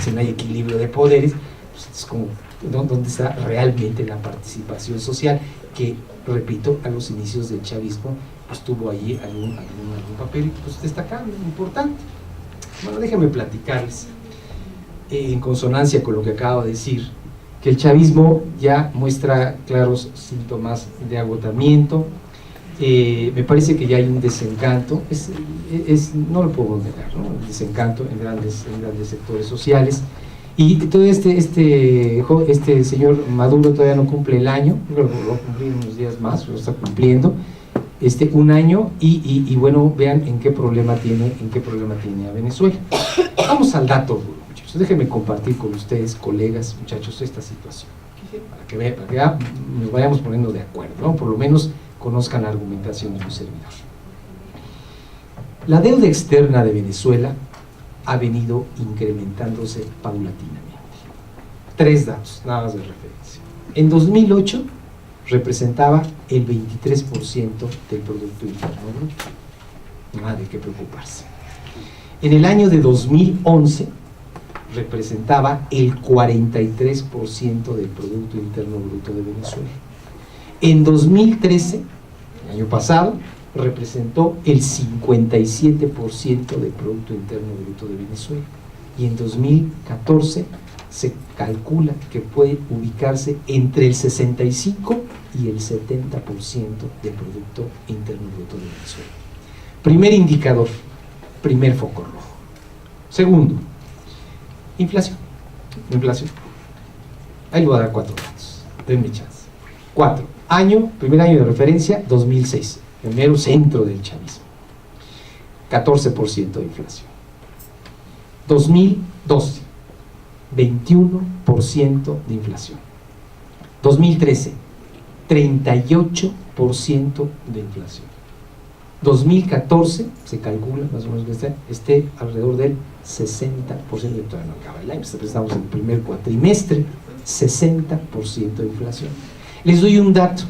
si no hay equilibrio de poderes, pues es como donde está realmente la participación social, que, repito, a los inicios del chavismo pues tuvo allí algún papel pues destacable, importante. Bueno, déjenme platicarles, en consonancia con lo que acabo de decir, que el chavismo ya muestra claros síntomas de agotamiento. Me parece que ya hay un desencanto, no lo puedo negar, ¿no? Un desencanto en grandes sectores sociales, y todo este señor Maduro todavía no cumple el año, lo va a cumplir unos días más, lo está cumpliendo, un año, y bueno, vean en qué problema tiene a Venezuela. Vamos al dato, muchachos, déjenme compartir con ustedes, colegas, muchachos, esta situación, para que vean, nos vayamos poniendo de acuerdo, ¿no? Por lo menos conozcan la argumentación de un servidor. La deuda externa de Venezuela ha venido incrementándose paulatinamente. 3 datos, nada más de referencia. En 2008 representaba el 23% del Producto Interno Bruto. Nada de qué preocuparse. En el año de 2011 representaba el 43% del Producto Interno Bruto de Venezuela. En 2013, el año pasado, representó el 57% del Producto Interno Bruto de Venezuela. Y en 2014 se calcula que puede ubicarse entre el 65 y el 70% del Producto Interno Bruto de Venezuela. Primer indicador, primer foco rojo. Segundo, inflación. Inflación. Ahí le voy a dar 4 datos. Denme chance. 4. Primer año de referencia, 2006. El mero centro del chavismo. 14% de inflación. 2012, 21% de inflación. 2013, 38% de inflación. 2014, se calcula más o menos que esté alrededor del 60%, todavía no acaba el año, estamos en el primer cuatrimestre, 60% de inflación. Les doy un dato,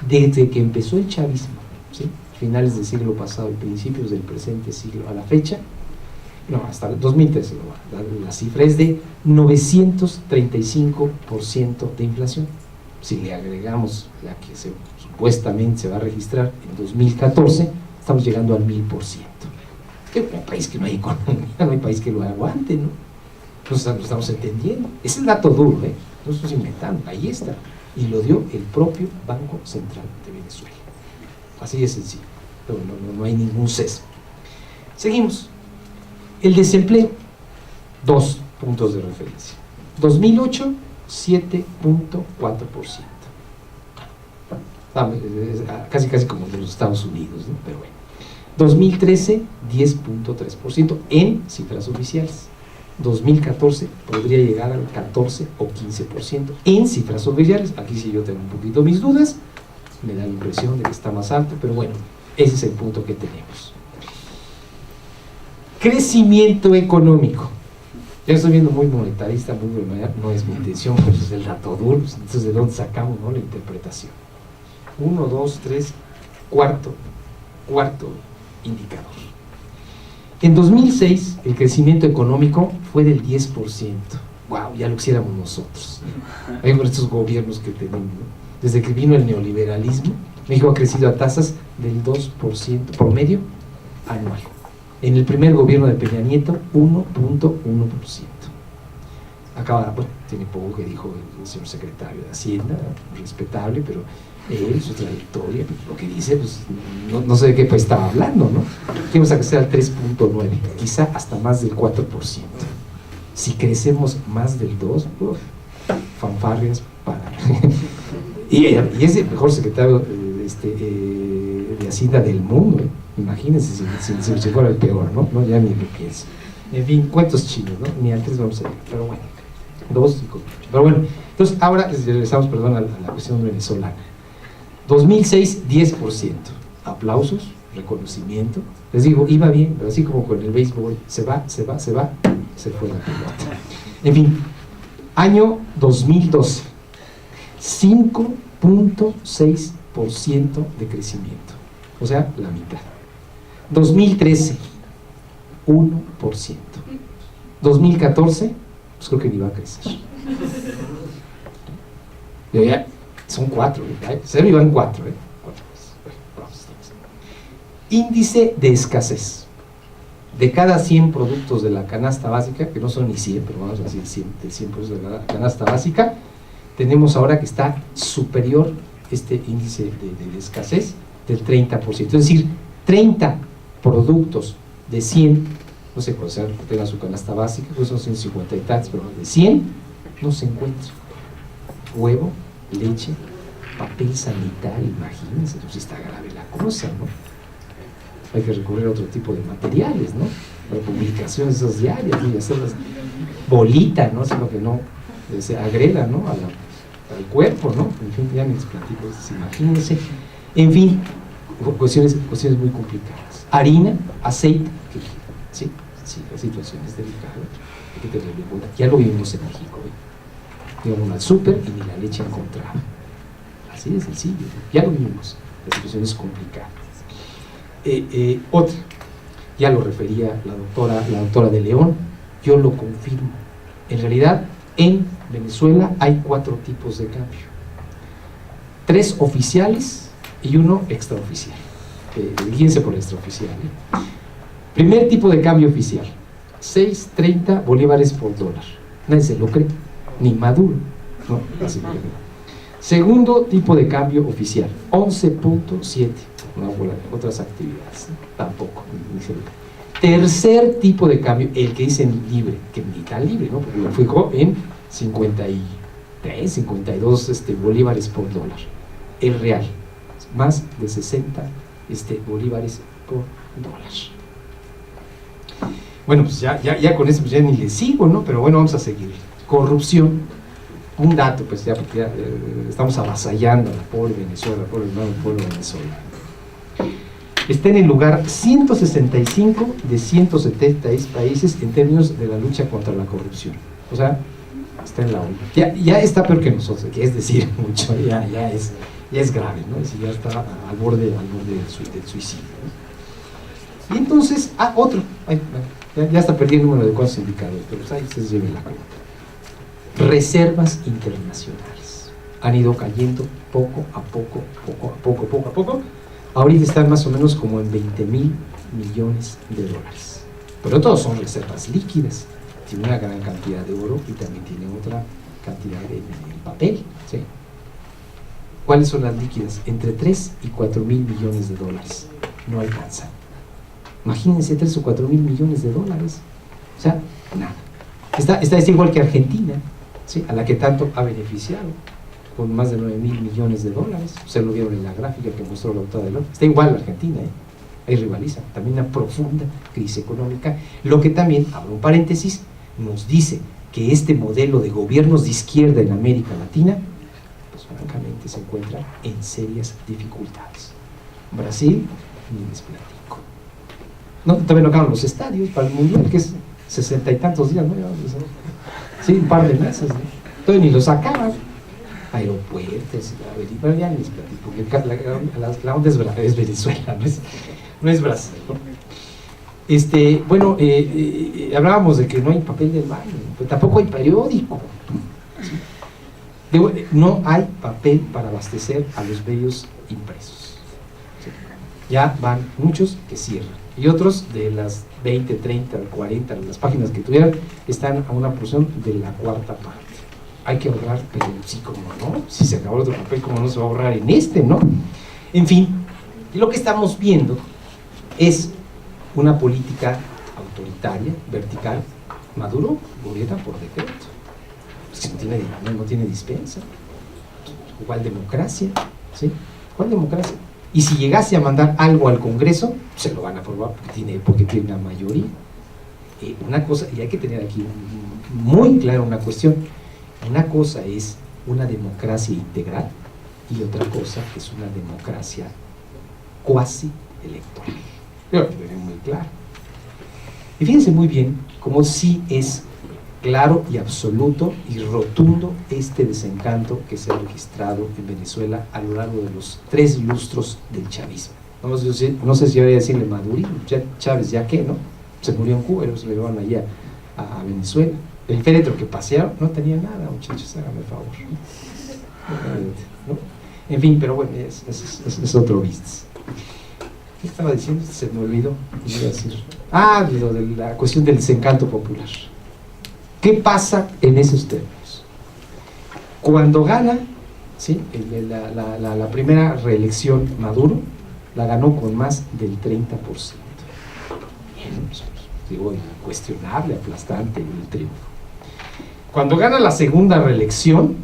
desde que empezó el chavismo, ¿sí?, finales del siglo pasado y principios del presente siglo a la fecha, no, hasta el 2013, la cifra es de 935% de inflación. Si le agregamos la que supuestamente se va a registrar en 2014, estamos llegando al 1000%. Es un país que no hay economía, no hay país que lo aguante, ¿no? Nos estamos entendiendo. Ese es el dato duro, no lo estamos inventando, ahí está. Y lo dio el propio Banco Central de Venezuela. Así de sencillo, no hay ningún sesgo. Seguimos. El desempleo, 2 puntos de referencia. 2008, 7.4%. Casi como de los Estados Unidos, ¿no? Pero bueno. 2013, 10.3% en cifras oficiales. 2014 podría llegar al 14 o 15% en cifras oficiales. Aquí sí yo tengo un poquito mis dudas, me da la impresión de que está más alto, pero bueno, ese es el punto que tenemos. Crecimiento económico. Ya estoy viendo muy monetarista, no es mi intención, pero es el dato duro. Entonces, ¿de dónde sacamos, no, la interpretación? 1, 2, 3, cuarto indicador. En 2006, el crecimiento económico fue del 10%. ¡Wow! Ya lo quisiéramos nosotros. Hay por estos gobiernos que tenemos, ¿no? Desde que vino el neoliberalismo, México ha crecido a tasas del 2% promedio anual. En el primer gobierno de Peña Nieto, 1.1%. Acaba, bueno, tiene poco que dijo el señor secretario de Hacienda, respetable, pero él, su trayectoria, lo que dice, pues no sé de qué país estaba hablando, ¿no? Queremos a crecer al 3.9, quizá hasta más del 4%. Si crecemos más del 2%, fanfarrias para... y es el mejor secretario de Hacienda del mundo, imagínense si fuera el peor, ¿no? Ya ni lo pienso. En fin, cuentos chinos, ¿no? Ni antes vamos a ver, pero bueno, 2 y con 8. Pero bueno, entonces ahora regresamos, perdón, a la cuestión venezolana. 2006, 10%. Aplausos, reconocimiento. Les digo, iba bien, pero así como con el béisbol, se va, se fue la pelota. En fin, año 2012, 5.6% de crecimiento, o sea, la mitad. 2013, 1%. 2014, pues creo que ni va a crecer. Ya, son 4, ¿eh? 0 y van 4, ¿eh? Índice de escasez. De cada 100 productos de la canasta básica, que no son ni 100, pero vamos a decir 100 productos de la canasta básica, tenemos ahora que está superior este índice de escasez del 30%. Es decir, 30 productos de 100, no sé cuál sea que tenga su canasta básica, pues son 150 y tantos, pero de 100 no se encuentra. Huevo, leche, papel sanitario, imagínense, entonces está grave la cosa, ¿no? Hay que recurrir a otro tipo de materiales, ¿no? Para publicaciones esas diarias, ¿no? Y hacerlas bolita, ¿no? Sino que no se agrega, ¿no? Al cuerpo, ¿no? En fin, ya me les platico, imagínense. En fin, cuestiones muy complicadas. Harina, aceite, sí, la situación es delicada, hay que tenerlo en cuenta. Ya lo vivimos en México, ¿eh? Íbamos al súper y ni la leche encontraba. así de sencillo, ya lo vimos, la situación es complicada. Otra, ya lo refería la doctora de León, yo lo confirmo. En realidad, en Venezuela hay 4 tipos de cambio: 3 oficiales y 1 extraoficial. Guíense por extraoficial. Primer tipo de cambio oficial: 6.30 bolívares por dólar. Nadie se lo cree, ni Maduro, ¿no? Así que, segundo tipo de cambio oficial: 11.7. No, otras actividades, tampoco, ni se lo cree. Tercer tipo de cambio, el que dicen libre, que ni tan libre, ¿no? Porque lo fijó en 53, 52 bolívares por dólar. El real, más de 60 bolívares por dólar. Bueno, pues ya con eso pues ya ni le sigo, ¿no? Pero bueno, vamos a seguir. Corrupción, un dato, pues ya, porque ya estamos avasallando a la pobre Venezuela, pobre hermano pueblo venezolano. Está en el lugar 165 de 176 países en términos de la lucha contra la corrupción. O sea, está en la ONU. Ya está peor que nosotros, que es decir mucho, ya es grave, ¿no? Es decir, ya está al borde del suicidio, ¿no? Y entonces, otro, ya está perdiendo el número de cuantos indicadores, pero pues ahí ustedes lleven la cuenta. Reservas internacionales han ido cayendo poco a poco. Ahorita están más o menos como en 20.000 millones de dólares. Pero todos son reservas líquidas. Tiene una gran cantidad de oro y también tiene otra cantidad de papel, ¿sí? ¿Cuáles son las líquidas? Entre 3 y 4 mil millones de dólares. No alcanzan. Imagínense 3 o 4 mil millones de dólares. O sea, nada. Esta es igual que Argentina, ¿sí? A la que tanto ha beneficiado, con más de 9 mil millones de dólares. Ustedes lo vieron en la gráfica que mostró la doctora de León. Está igual Argentina, ahí rivaliza. También una profunda crisis económica, lo que también, abro un paréntesis, nos dice que este modelo de gobiernos de izquierda en América Latina, pues francamente se encuentra en serias dificultades. Brasil, ni les platico. Todavía no acaban los estadios para el Mundial, que es 60 y tantos días, ¿no? Sí, un par de meses, ¿no? Todavía ni los acaban. Aeropuertos, pero ya les platico, porque la onda es Venezuela, no es Brasil, ¿no? Bueno, hablábamos de que no hay papel del baño, pero tampoco hay periódico. No hay papel para abastecer a los medios impresos. Ya van muchos que cierran, y otros de las 20, 30, 40, las páginas que tuvieran, están a una porción de la 4ª parte. Hay que ahorrar, pero sí, como no, si se acabó el otro papel, como no se va a ahorrar en este, ¿no? En fin, lo que estamos viendo es una política autoritaria, vertical. Maduro gobierna por decreto. Pues no tiene dispensa. ¿Cuál democracia? ¿Sí? ¿Cuál democracia? Y si llegase a mandar algo al Congreso, se lo van a aprobar porque tiene una mayoría. Una cosa, y hay que tener aquí muy clara una cuestión. Una cosa es una democracia integral y otra cosa es una democracia cuasi electoral. Pero lo tenemos muy claro. Y fíjense muy bien cómo sí es claro y absoluto y rotundo este desencanto que se ha registrado en Venezuela a lo largo de los 3 lustros del chavismo. No sé si voy a decirle Maduro, Chávez ya que, ¿no? Se murió en Cuba y se lo llevaron allá a Venezuela. El féretro que pasearon no tenía nada, muchachos, háganme el favor. ¿No? En fin, pero bueno, es otro business. ¿Qué estaba diciendo? Se me olvidó. Iba a decir. Lo de la cuestión del desencanto popular. ¿Qué pasa en esos términos? Cuando gana, ¿sí? la primera reelección Maduro, la ganó con más del 30%. Digo, incuestionable, aplastante el triunfo. Cuando gana la segunda reelección,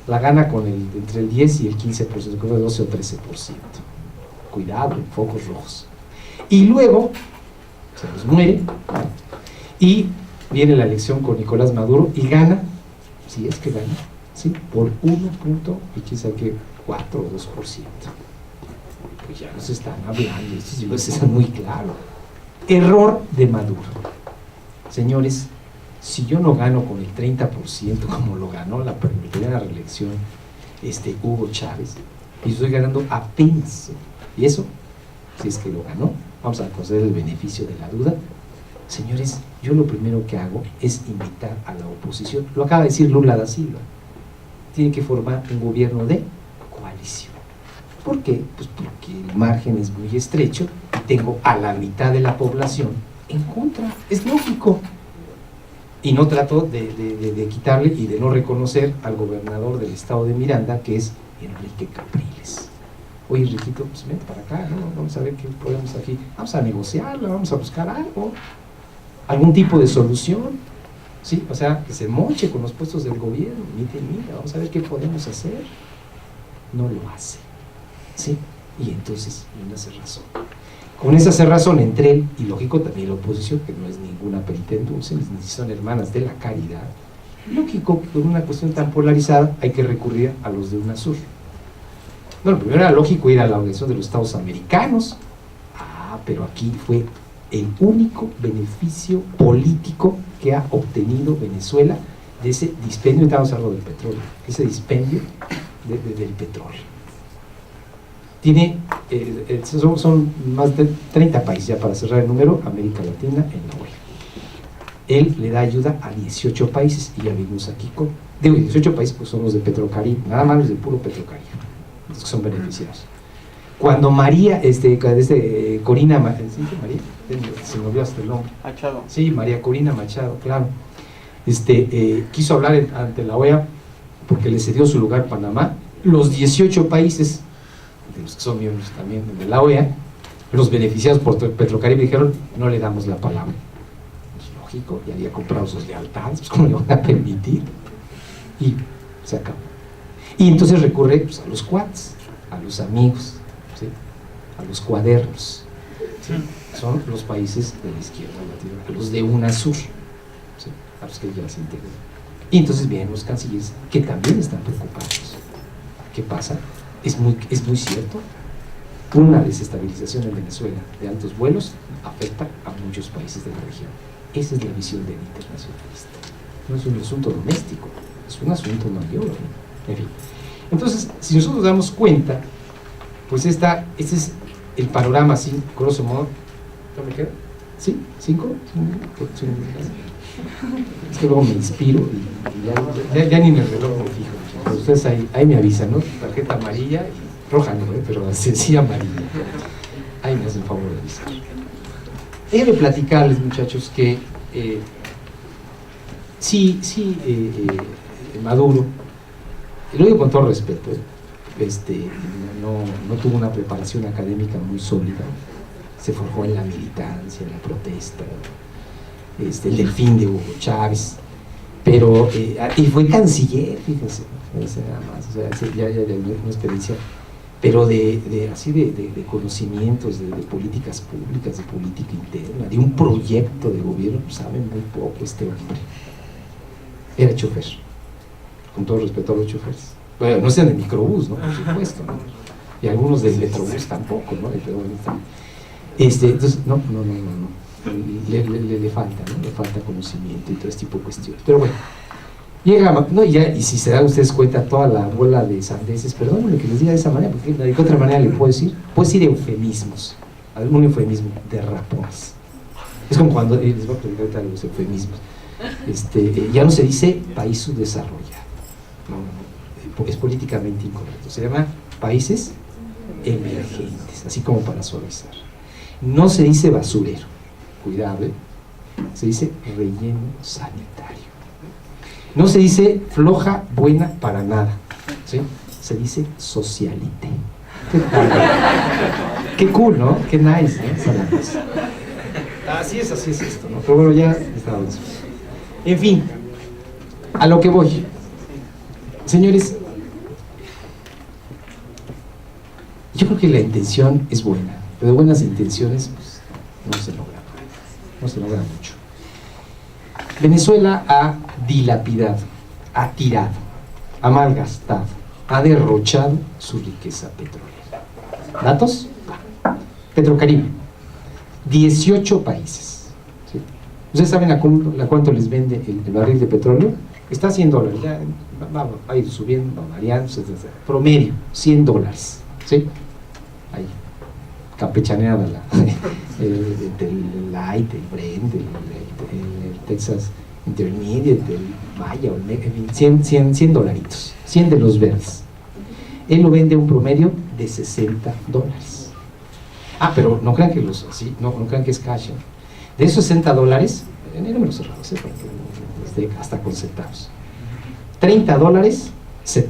la gana con entre el 10 y el 15%, creo que 12 o 13%. Cuidado, focos rojos. Y luego se nos muere y viene la elección con Nicolás Maduro y gana, si es que gana, ¿sí? Por 4 o 2%. Pues ya nos están hablando, esto está muy claro. Error de Maduro. Señores, si yo no gano con el 30% como lo ganó la primera reelección Hugo Chávez, y estoy ganando apenas. Y eso, si es que lo ganó, vamos a conceder el beneficio de la duda. Señores, yo lo primero que hago es invitar a la oposición. Lo acaba de decir Lula da Silva. Tiene que formar un gobierno de coalición. ¿Por qué? Pues porque el margen es muy estrecho y tengo a la mitad de la población en contra. Es lógico. Y no trato de quitarle y de no reconocer al gobernador del estado de Miranda, que es Enrique Capriles. Oye, Enriquito, pues vente para acá, ¿no? Vamos a ver qué podemos aquí. Vamos a negociarlo, vamos a buscar algo, algún tipo de solución, ¿sí? O sea, que se moche con los puestos del gobierno. Mira, vamos a ver qué podemos hacer. No lo hace, ¿sí? Y entonces, no hace razón. Con esa cerrazón entre él y lógico también la oposición, que no es ninguna perita en dulce, ni son hermanas de la caridad. Lógico que con una cuestión tan polarizada hay que recurrir a los de UNASUR. Bueno, primero era lógico ir a la Organización de los Estados Americanos. Pero aquí fue el único beneficio político que ha obtenido Venezuela de ese dispendio, estamos hablando del petróleo, ese dispendio del petróleo. Tiene, son más de 30 países, ya para cerrar el número, América Latina en la OEA. Él le da ayuda a 18 países, y ya vimos aquí con, 18 países pues son los de Petrocaribe, nada más los de puro Petrocaribe, los que son beneficiados. Cuando María, Corina, ¿sí? María, se me olvidó hasta el nombre. Machado. Sí, María Corina Machado, claro. Quiso hablar ante la OEA porque le cedió su lugar Panamá. Los 18 países, de los que son miembros también de la OEA, los beneficiados por Petrocaribe dijeron, no le damos la palabra. Es lógico, ya había comprado sus lealtades, pues ¿cómo le van a permitir? Y se acabó. Y entonces recurre pues, a los cuates, a los amigos, ¿sí? A los cuadernos, ¿sí? Son los países de la izquierda latinoamericana, los de UNASUR, ¿sí? A los que ya se integran. Y entonces vienen los cancilleres que también están preocupados. ¿Qué pasa? Es muy cierto. Una desestabilización en Venezuela de altos vuelos afecta a muchos países de la región. Esa es la visión del internacionalista. No es un asunto doméstico, es un asunto mayor. En fin. Entonces, si nosotros damos cuenta, pues este es el panorama así, grosso modo. ¿No me queda? ¿Sí? ¿5? Es que luego me inspiro y ya ni en el reloj me fijo. Pero ustedes ahí me avisan, ¿no? Tarjeta amarilla y roja no, pero sí amarilla. Ahí me hacen favor de avisar. Déjenme platicarles, muchachos, que Maduro, y lo digo con todo respeto, no tuvo una preparación académica muy sólida, se forjó en la militancia, en la protesta, el delfín de Hugo Chávez, pero y fue canciller, fíjense, nada más, o sea, ya una experiencia, pero de conocimientos, de políticas públicas, de política interna, de un proyecto de gobierno, pues sabe muy poco este hombre. Era chofer, con todo respeto a los choferes. Bueno, no sean de microbús, ¿no? Por supuesto, ¿no? Y algunos del metrobús tampoco, ¿no? Entonces, no. Le falta, ¿no? Le falta conocimiento y todo este tipo de cuestiones. Pero bueno, llega, ¿no? Y si se dan ustedes cuenta toda la bola de sandeces, perdónenme que les diga de esa manera, porque de qué otra manera le puedo decir eufemismos, algún eufemismo de rapones. Es como cuando, les voy a platicar ahorita los eufemismos, ya no se dice país subdesarrollado, no, es políticamente incorrecto, se llama países emergentes, así como para suavizar. No se dice basurero, cuidado, se dice relleno sanitario. No se dice floja, buena, para nada, ¿sí? Se dice socialite. ¿Qué tal? Qué cool, ¿no? Qué nice, ¿no? Así es esto, ¿no? Pero bueno, ya estamos. En fin, a lo que voy. Señores, yo creo que la intención es buena, pero de buenas intenciones pues, no se logra mucho. Venezuela ha dilapidado, ha tirado, ha malgastado, ha derrochado su riqueza petrolera. ¿Datos? Petrocaribe, 18 países. ¿Sí? ¿Ustedes saben a cuánto les vende el barril de petróleo? está a $100, ya va a ir subiendo, va variando, promedio, $100, ¿sí? Ahí, campechaneada el Light, el Brent, el Texas Intermediate, el Maya, en fin, $100, 100 de los verdes. Él lo vende a un promedio de $60. Pero no crean que no crean que es cash, ¿eh? De esos $60, en números cerrados, hasta con centavos, $30 se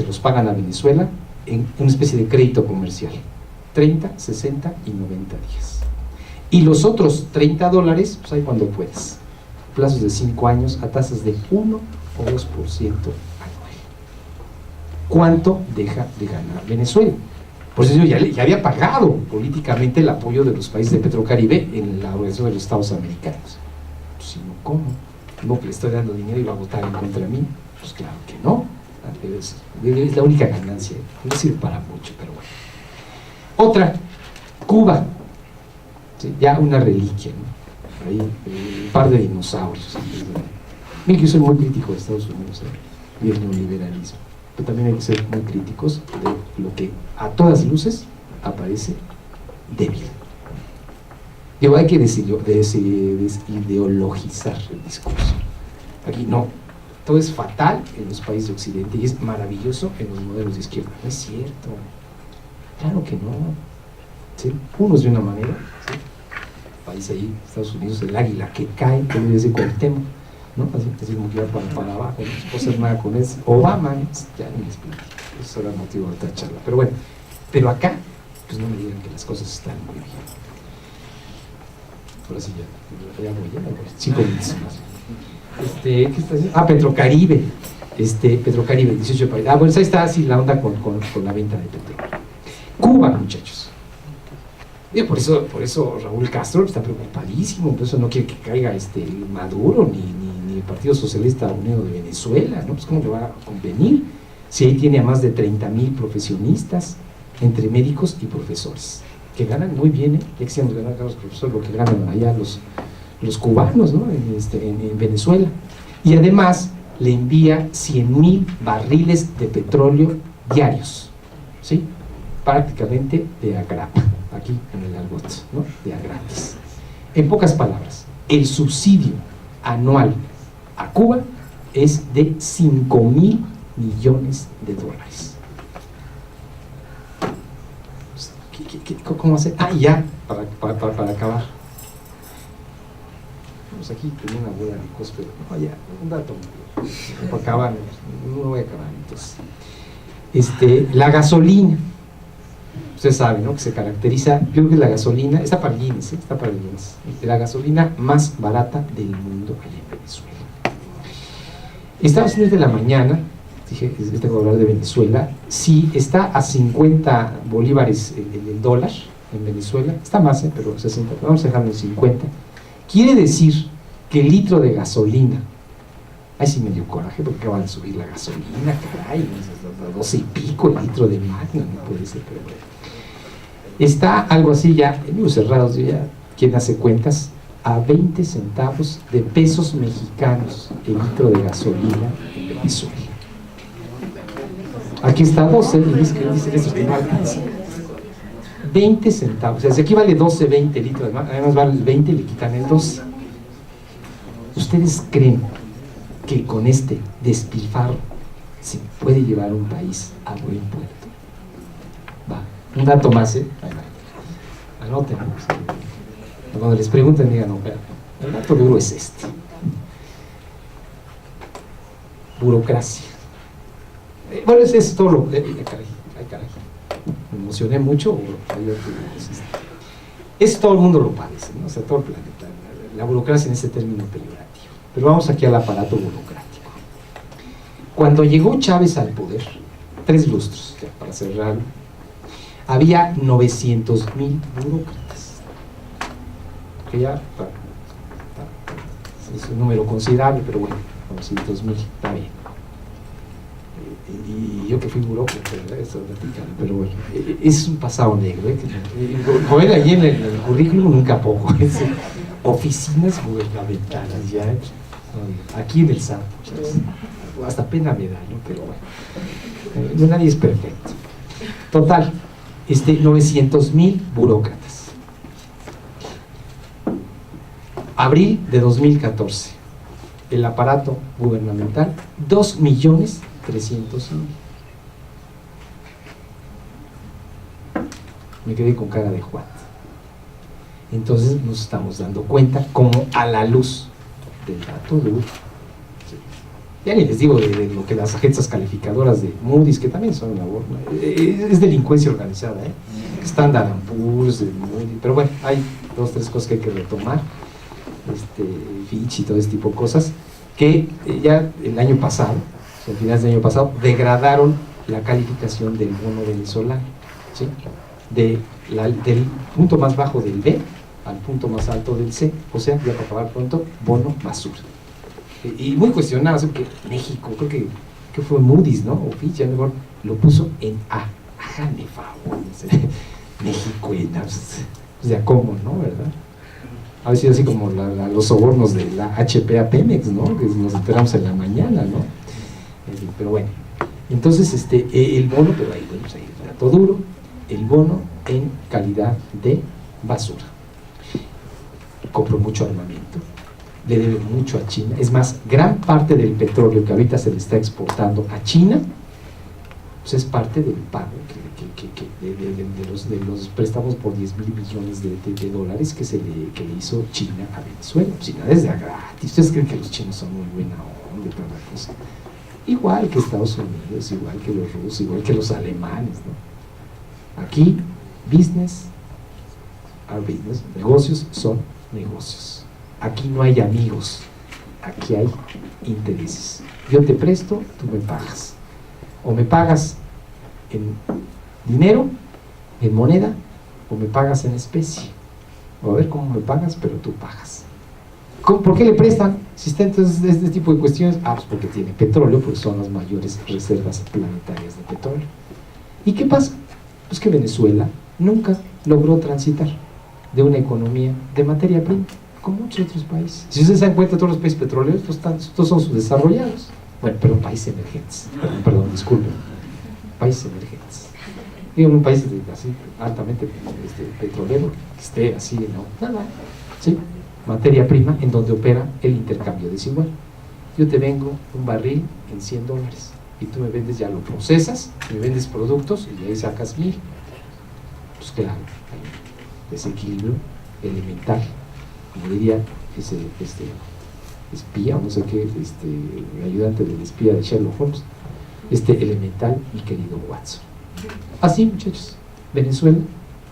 los pagan a Venezuela en una especie de crédito comercial, 30, 60 y 90 días. Y los otros $30, pues ahí cuando puedas, plazos de 5 años a tasas de 1 o 2% anual. ¿Cuánto deja de ganar Venezuela? Por eso ya había pagado políticamente el apoyo de los países de Petrocaribe en la Organización de los Estados Americanos. Pues si no, ¿cómo? No, que le estoy dando dinero y va a votar en contra de mí. Pues claro que no. Es la única ganancia. No sirve para mucho, pero bueno. Otra, Cuba. ¿Sí? Ya una reliquia, ¿no? Ahí, un par de dinosaurios. Miren que yo soy muy crítico de Estados Unidos, y el neoliberalismo. Pero también hay que ser muy críticos de lo que a todas luces aparece débil. Digo, hay que desideologizar el discurso. Aquí no, todo es fatal en los países de Occidente y es maravilloso en los modelos de izquierda. No es cierto, claro que no. ¿Sí? Unos de una manera, ¿sí? El país ahí, Estados Unidos, el águila que cae, que viene desde Cuauhtémoc, ¿no? Así como que va para abajo, no se puede hacer nada con eso. Obama, ya ni les platico, eso era motivo de otra charla. Pero bueno, pero acá, pues no me digan que las cosas están muy bien. Ahora sí ya voy, 5 minutos más. ¿Qué está haciendo? Petrocaribe. Petrocaribe, 18 países. Bueno, ahí está así la onda con la venta de petróleo. Cuba, muchachos. Y por eso Raúl Castro está preocupadísimo, por eso no quiere que caiga Maduro ni el Partido Socialista Unido de Venezuela, ¿no? Pues cómo le va a convenir si ahí tiene a más de 30,000 profesionistas entre médicos y profesores que ganan muy bien, ya quisiéramos ganar a los profesores lo que ganan allá los cubanos, ¿no? en Venezuela, y además le envía 100,000 barriles de petróleo diarios, ¿sí? Prácticamente de a grapa, aquí en el Argot, ¿no? De a gratis. En pocas palabras, el subsidio anual a Cuba es de $5,000 millones. ¿Cómo hacer? Ya, para acabar. Pues aquí tenía una bola de cosas, pero no, ya, un dato para acabar, no voy a acabar. Entonces, la gasolina, usted sabe, ¿no? Que se caracteriza, yo creo que la gasolina, está para el Guinness, la gasolina más barata del mundo allá en Venezuela. Estados Unidos de la mañana, dije, tengo que hablar de Venezuela, si está a 50 bolívares el dólar en Venezuela, está más, pero 60, vamos a dejarlo en 50, quiere decir que el litro de gasolina, ahí sí me dio coraje porque acaban de subir la gasolina, caray, a 12 y pico el litro de Magna, no puede ser, pero bueno. Está algo así ya, en libros cerrados, ya, quien hace cuentas, a 20 centavos de pesos mexicanos el litro de gasolina en Venezuela. Aquí está 12, y dice eso que no alcanza. 20 centavos, o sea, si aquí vale 12, 20 litros, además vale el 20 y le quitan el 12. ¿Ustedes creen que con este despilfarro se puede llevar un país a buen puerto? Va, un dato más, anoten, cuando les pregunten digan, no, pero el dato de oro es este: burocracia. Bueno, es todo lo caray, me emocioné mucho. Es todo el mundo lo padece, ¿no? O sea, todo el planeta, la burocracia en ese término peyorativo. Pero vamos aquí al aparato burocrático. Cuando llegó Chávez al poder, 3 lustros, ya para cerrarlo, había 900,000 burócratas, que ya es un número considerable, pero bueno, 900,000 está bien. Y yo que fui burócrata, eso pero bueno, es un pasado negro, como ven allí en el currículum, nunca poco, oficinas gubernamentales, ya, no digo, aquí en el SAT, muchachos. Hasta pena me da, ¿no? Pero bueno, nadie es perfecto. Total, 900,000 burócratas. Abril de 2014, el aparato gubernamental, 2,300,000. Me quedé con cara de Juan. Entonces nos estamos dando cuenta como a la luz del dato duro. Sí. Ya ni les digo de lo que las agencias calificadoras de Moody's, que también son labor, es delincuencia organizada, Standard & Poor's, Moody's, pero bueno, hay 2 o 3 cosas que hay que retomar, Fitch y todo este tipo de cosas, que ya el año pasado, o sea, a finales del año pasado, degradaron la calificación del bono venezolano, ¿sí? Del punto más bajo del B al punto más alto del C, o sea, ya para acabar pronto, bono basura. Y muy cuestionado, porque México, creo que fue Moody's, ¿no? O Fitch, ya mejor, lo puso en A. Háganme favor, no sé. México, pues ya cómo, ¿no? ¿Verdad? Ha sido así como los sobornos de la HP a Pemex, ¿no? Que nos enteramos en la mañana, ¿no? Pero bueno, entonces el bono, pero ahí, bueno, pues ahí el dato duro, el bono en calidad de basura. Compró mucho armamento, le debe mucho a China. Es más, gran parte del petróleo que ahorita se le está exportando a China, pues es parte del pago de los préstamos por 10,000 millones de dólares que le hizo China a Venezuela. Pues nada es de gratis. ¿Ustedes creen que los chinos son muy buena onda y toda la cosa? Igual que Estados Unidos, igual que los rusos, igual que los alemanes, ¿no? Aquí, business are business, negocios son negocios. Aquí no hay amigos, aquí hay intereses. Yo te presto, tú me pagas. O me pagas en dinero, en moneda, o me pagas en especie. O a ver cómo me pagas, pero tú pagas. ¿Por qué le prestan? Si está entonces este tipo de cuestiones, pues porque tiene petróleo, porque son las mayores reservas planetarias de petróleo. ¿Y qué pasa? Pues que Venezuela nunca logró transitar de una economía de materia prima, como muchos otros países. Si ustedes se dan cuenta, todos los países petroleros, todos son subdesarrollados. Bueno, perdón, países emergentes. Perdón, disculpen. Países emergentes. Digo, un país así altamente petrolero, que esté así, no, nada, ¿sí? Materia prima en donde opera el intercambio desigual. Yo te vengo un barril en $100 y tú me vendes, ya lo procesas, me vendes productos y de ahí sacas 1,000. Pues claro, hay un desequilibrio elemental, como diría ese espía o no sé qué, ayudante del espía de Sherlock Holmes, elemental, mi querido Watson. Así, muchachos, Venezuela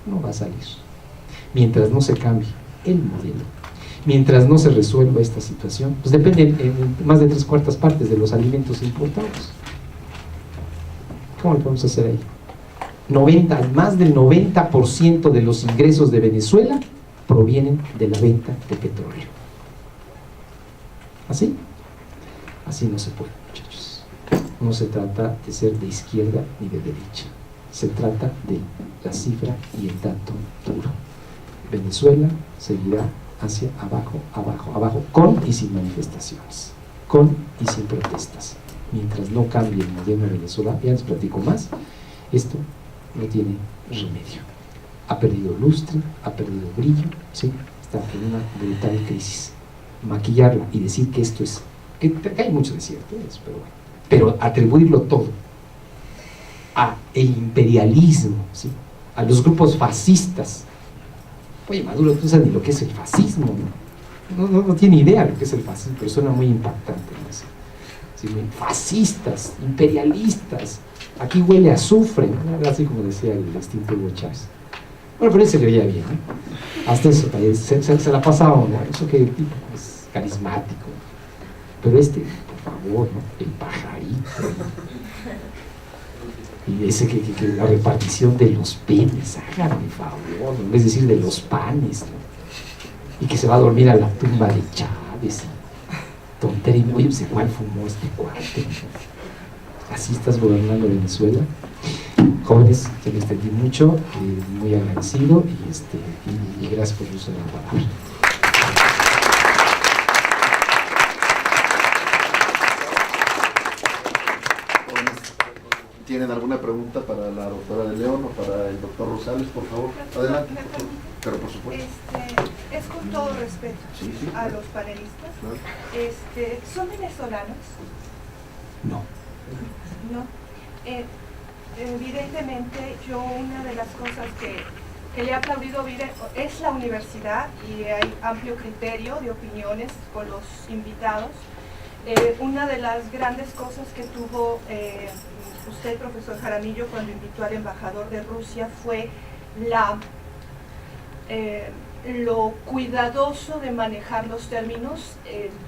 no va a salir mientras no se cambie el modelo, mientras no se resuelva esta situación. Pues dependen en más de 3/4 partes de los alimentos importados. ¿Cómo lo podemos hacer ahí? Más del 90% de los ingresos de Venezuela provienen de la venta de petróleo. ¿Así? Así no se puede, muchachos. No se trata de ser de izquierda ni de derecha. Se trata de la cifra y el dato duro. Venezuela seguirá hacia abajo, abajo, abajo, con y sin manifestaciones, con y sin protestas. Mientras no cambie el modelo de Venezuela, ya les platico más, esto no tiene remedio. Ha perdido lustre, ha perdido brillo, ¿sí? Está en una brutal crisis. Maquillarla y decir que esto es, que hay mucho de cierto, pero bueno, pero atribuirlo todo a el imperialismo, ¿sí? A los grupos fascistas. Oye, Maduro, tú sabes ni lo que es el fascismo, ¿no? No tiene idea de lo que es el fascismo, pero suena muy impactante, ¿no? ¿Sí? Fascistas, imperialistas, aquí huele a azufre, ¿no? Así como decía el extinto Hugo Chávez. Bueno, pero él se le veía bien, ¿no? Hasta eso, se la pasaba, ¿no? Eso que el tipo es carismático, pero por favor, ¿no? El pajarito, y ese que la repartición de los penes, háganme favor, ¿no? Es decir, de los panes, ¿no? Y que se va a dormir a la tumba de Chávez, tontería, y muy ¿cuál fumó este cuate? Así estás gobernando Venezuela. Jóvenes, se me extendí mucho, muy agradecido y gracias por el uso de la palabra. ¿Tienen alguna pregunta para la doctora de León o para el doctor Rosales, por favor? Adelante. Pero por supuesto. Es con todo respeto Sí, sí, a los panelistas. claro. ¿Son venezolanos? No. No. Evidentemente, yo una de las cosas que le he aplaudido es la universidad, y hay amplio criterio de opiniones con los invitados. Una de las grandes cosas que tuvo usted, profesor Jaramillo, cuando invitó al embajador de Rusia fue lo cuidadoso de manejar los términos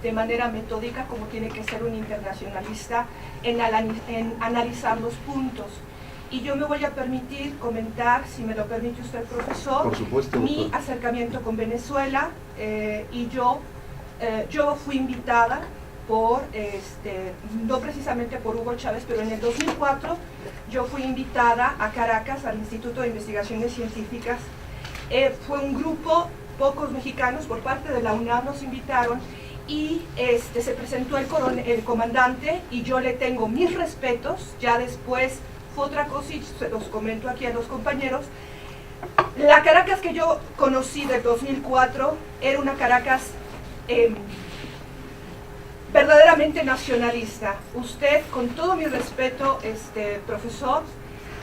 de manera metódica, como tiene que ser un internacionalista en analizar los puntos. Y yo me voy a permitir comentar, si me lo permite usted, profesor, Por supuesto, mi doctor. acercamiento con Venezuela. Y yo fui invitada por, no precisamente por Hugo Chávez, pero en el 2004 yo fui invitada a Caracas, al Instituto de Investigaciones Científicas. Fue un grupo, pocos mexicanos, por parte de la UNAM nos invitaron, y se presentó el comandante, y yo le tengo mis respetos. Ya después fue otra cosa y se los comento aquí a los compañeros. La Caracas que yo conocí del 2004 era una Caracas verdaderamente nacionalista. Usted, con todo mi respeto, profesor,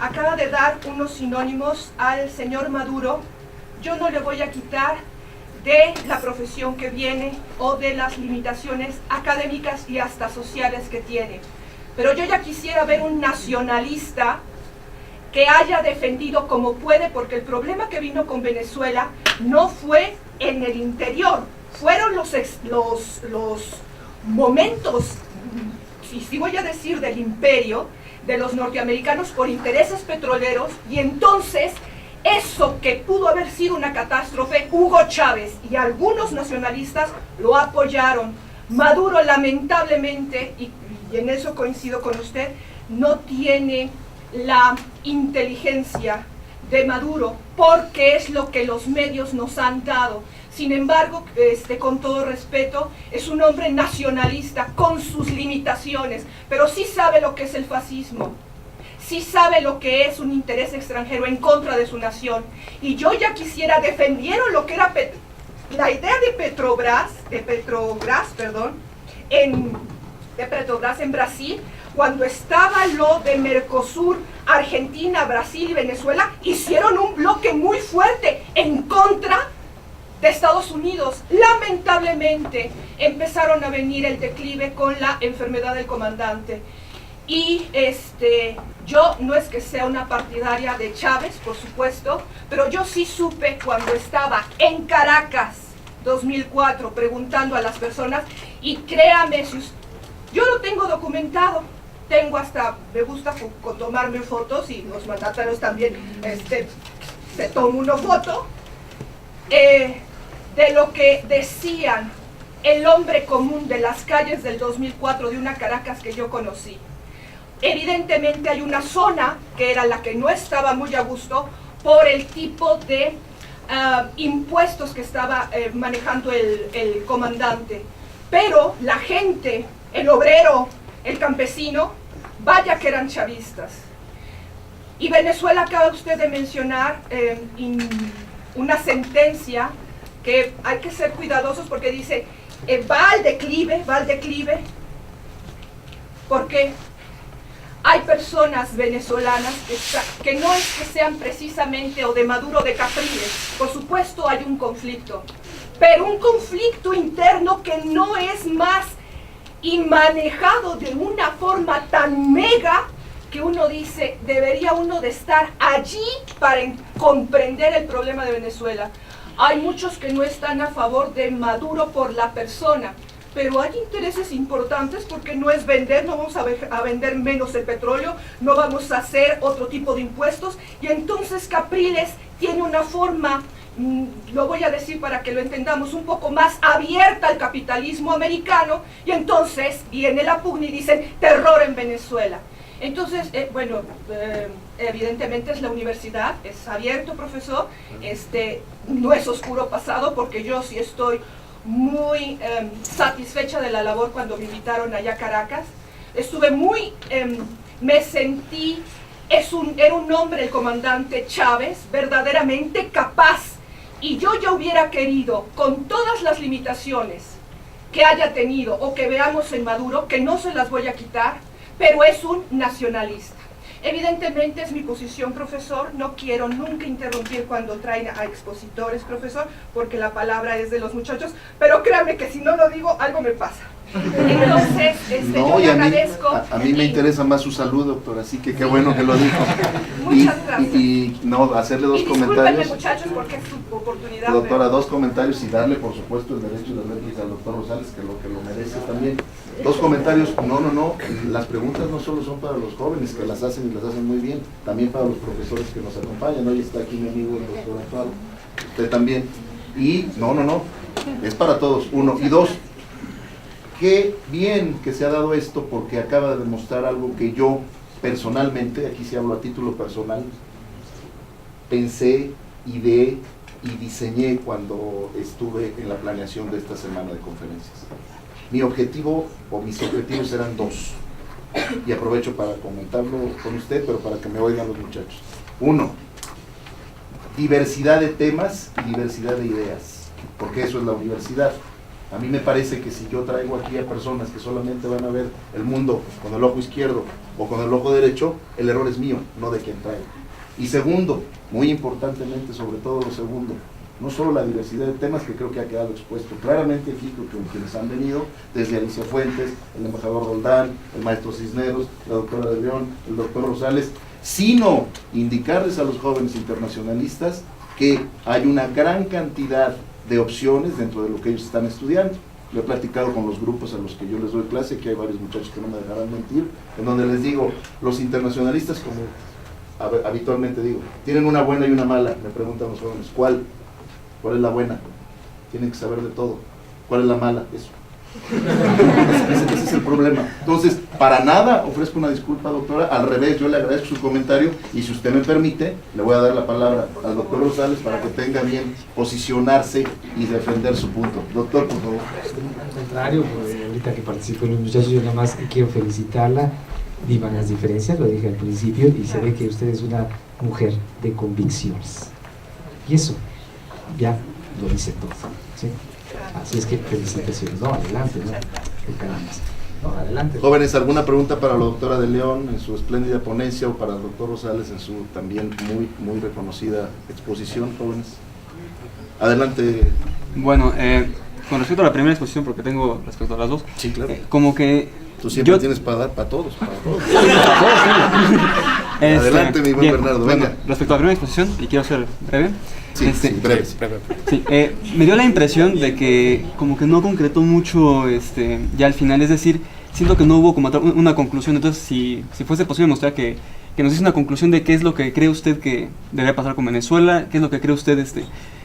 acaba de dar unos sinónimos al señor Maduro. Yo no le voy a quitar de la profesión que viene o de las limitaciones académicas y hasta sociales que tiene. Pero yo ya quisiera ver un nacionalista que haya defendido como puede, porque el problema que vino con Venezuela no fue en el interior, fueron los momentos, si voy a decir, del imperio, de los norteamericanos por intereses petroleros, y entonces eso que pudo haber sido una catástrofe, Hugo Chávez y algunos nacionalistas lo apoyaron. Maduro, lamentablemente, y en eso coincido con usted, no tiene la inteligencia de Maduro, porque es lo que los medios nos han dado. Sin embargo, con todo respeto, es un hombre nacionalista con sus limitaciones, pero sí sabe lo que es el fascismo, sí sabe lo que es un interés extranjero en contra de su nación. Y yo ya quisiera, defendieron lo que era la idea de Petrobras en Brasil, cuando estaba lo de Mercosur, Argentina, Brasil y Venezuela, hicieron un bloque muy fuerte en contra de Estados Unidos. Lamentablemente empezaron a venir el declive con la enfermedad del comandante. Y yo no es que sea una partidaria de Chávez, por supuesto, pero yo sí supe cuando estaba en Caracas 2004 preguntando a las personas, y créame, yo lo tengo documentado, tengo hasta, me gusta tomarme fotos, y los mandatarios también se toman una foto, de lo que decían el hombre común de las calles del 2004 de una Caracas que yo conocí. Evidentemente hay una zona que era la que no estaba muy a gusto por el tipo de impuestos que estaba manejando el comandante, pero la gente, el obrero, el campesino, vaya que eran chavistas. Y Venezuela, acaba usted de mencionar una sentencia que hay que ser cuidadosos, porque dice va al declive, porque hay personas venezolanas que no es que sean precisamente o de Maduro o de Capriles. Por supuesto hay un conflicto, pero un conflicto interno que no es más y manejado de una forma tan mega que uno dice, debería uno de estar allí para comprender el problema de Venezuela. Hay muchos que no están a favor de Maduro por la persona, pero hay intereses importantes, porque no es vender, no vamos a vender menos el petróleo, no vamos a hacer otro tipo de impuestos, y entonces Capriles tiene una forma, lo voy a decir para que lo entendamos, un poco más abierta al capitalismo americano, y entonces viene la pugna y dicen terror en Venezuela. Entonces, evidentemente es la universidad, es abierto, profesor, no es oscuro pasado, porque yo sí estoy muy satisfecha de la labor cuando me invitaron allá a Caracas. Estuve muy me sentí, era un hombre, el comandante Chávez, verdaderamente capaz, y yo ya hubiera querido, con todas las limitaciones que haya tenido o que veamos en Maduro, que no se las voy a quitar, pero es un nacionalista. Evidentemente es mi posición, profesor, no quiero nunca interrumpir cuando traen a expositores, profesor, porque la palabra es de los muchachos, pero créanme que si no lo digo, algo me pasa. Entonces, no, yo le agradezco. A mí me interesa más su salud, doctor, así que qué bueno que lo dijo. Muchas gracias. Y no, hacerle dos comentarios. Discúlpenme, muchachos, porque es su oportunidad. Doctora, dos comentarios y darle, por supuesto, el derecho de réplica al doctor Rosales, que lo merece también. Dos comentarios. No, las preguntas no solo son para los jóvenes, que las hacen y las hacen muy bien, también para los profesores que nos acompañan. Hoy está aquí mi amigo el doctor Antuado, usted también. Y no, es para todos, uno. Y dos, qué bien que se ha dado esto, porque acaba de demostrar algo que yo personalmente, aquí sí hablo a título personal, pensé, ideé y diseñé cuando estuve en la planeación de esta semana de conferencias. Mi objetivo, o mis objetivos eran dos, y aprovecho para comentarlo con usted, pero para que me oigan los muchachos. Uno, diversidad de temas y diversidad de ideas, porque eso es la universidad. A mí me parece que si yo traigo aquí a personas que solamente van a ver el mundo con el ojo izquierdo o con el ojo derecho, el error es mío, no de quien traigo. Y segundo, muy importantemente, sobre todo lo segundo, no solo la diversidad de temas, que creo que ha quedado expuesto claramente aquí con quienes han venido, desde Alicia Fuentes, el embajador Roldán, el maestro Cisneros, la doctora de León, el doctor Rosales, sino indicarles a los jóvenes internacionalistas que hay una gran cantidad de opciones dentro de lo que ellos están estudiando. Lo he platicado con los grupos a los que yo les doy clase, que hay varios muchachos que no me dejarán mentir, en donde les digo, los internacionalistas, como habitualmente digo, tienen una buena y una mala. Me preguntan los jóvenes, ¿cuál es la buena? Tienen que saber de todo. ¿Cuál es la mala? Eso. Ese es el problema. Entonces, para nada ofrezco una disculpa, doctora, al revés, yo le agradezco su comentario, y si usted me permite, le voy a dar la palabra al doctor Rosales para que tenga bien posicionarse y defender su punto. Doctor, por favor. Al contrario, pues, ahorita que participó los muchachos, yo nada más quiero felicitarla. Vivan las diferencias, lo dije al principio, y se ve que usted es una mujer de convicciones. Y eso ya lo dice todo, ¿sí? Así es que felicitaciones. No, adelante, ¿no? No, adelante. Jóvenes, ¿alguna pregunta para la doctora de León en su espléndida ponencia, o para el doctor Rosales en su también muy reconocida exposición, jóvenes? Adelante. Bueno, con respecto a la primera exposición, porque tengo respecto a las dos, Sí, claro. Como que Tú siempre tienes para dar para todos. Adelante, mi buen bien, Bernardo, bueno, venga. respecto a la primera exposición, y quiero ser breve. Sí, breve. Sí, me dio la impresión de que como que no concretó mucho ya al final, es decir, siento que no hubo como una conclusión. Entonces, si fuese posible, me gustaría que nos dice una conclusión de qué es lo que cree usted que debería pasar con Venezuela, qué es lo que cree usted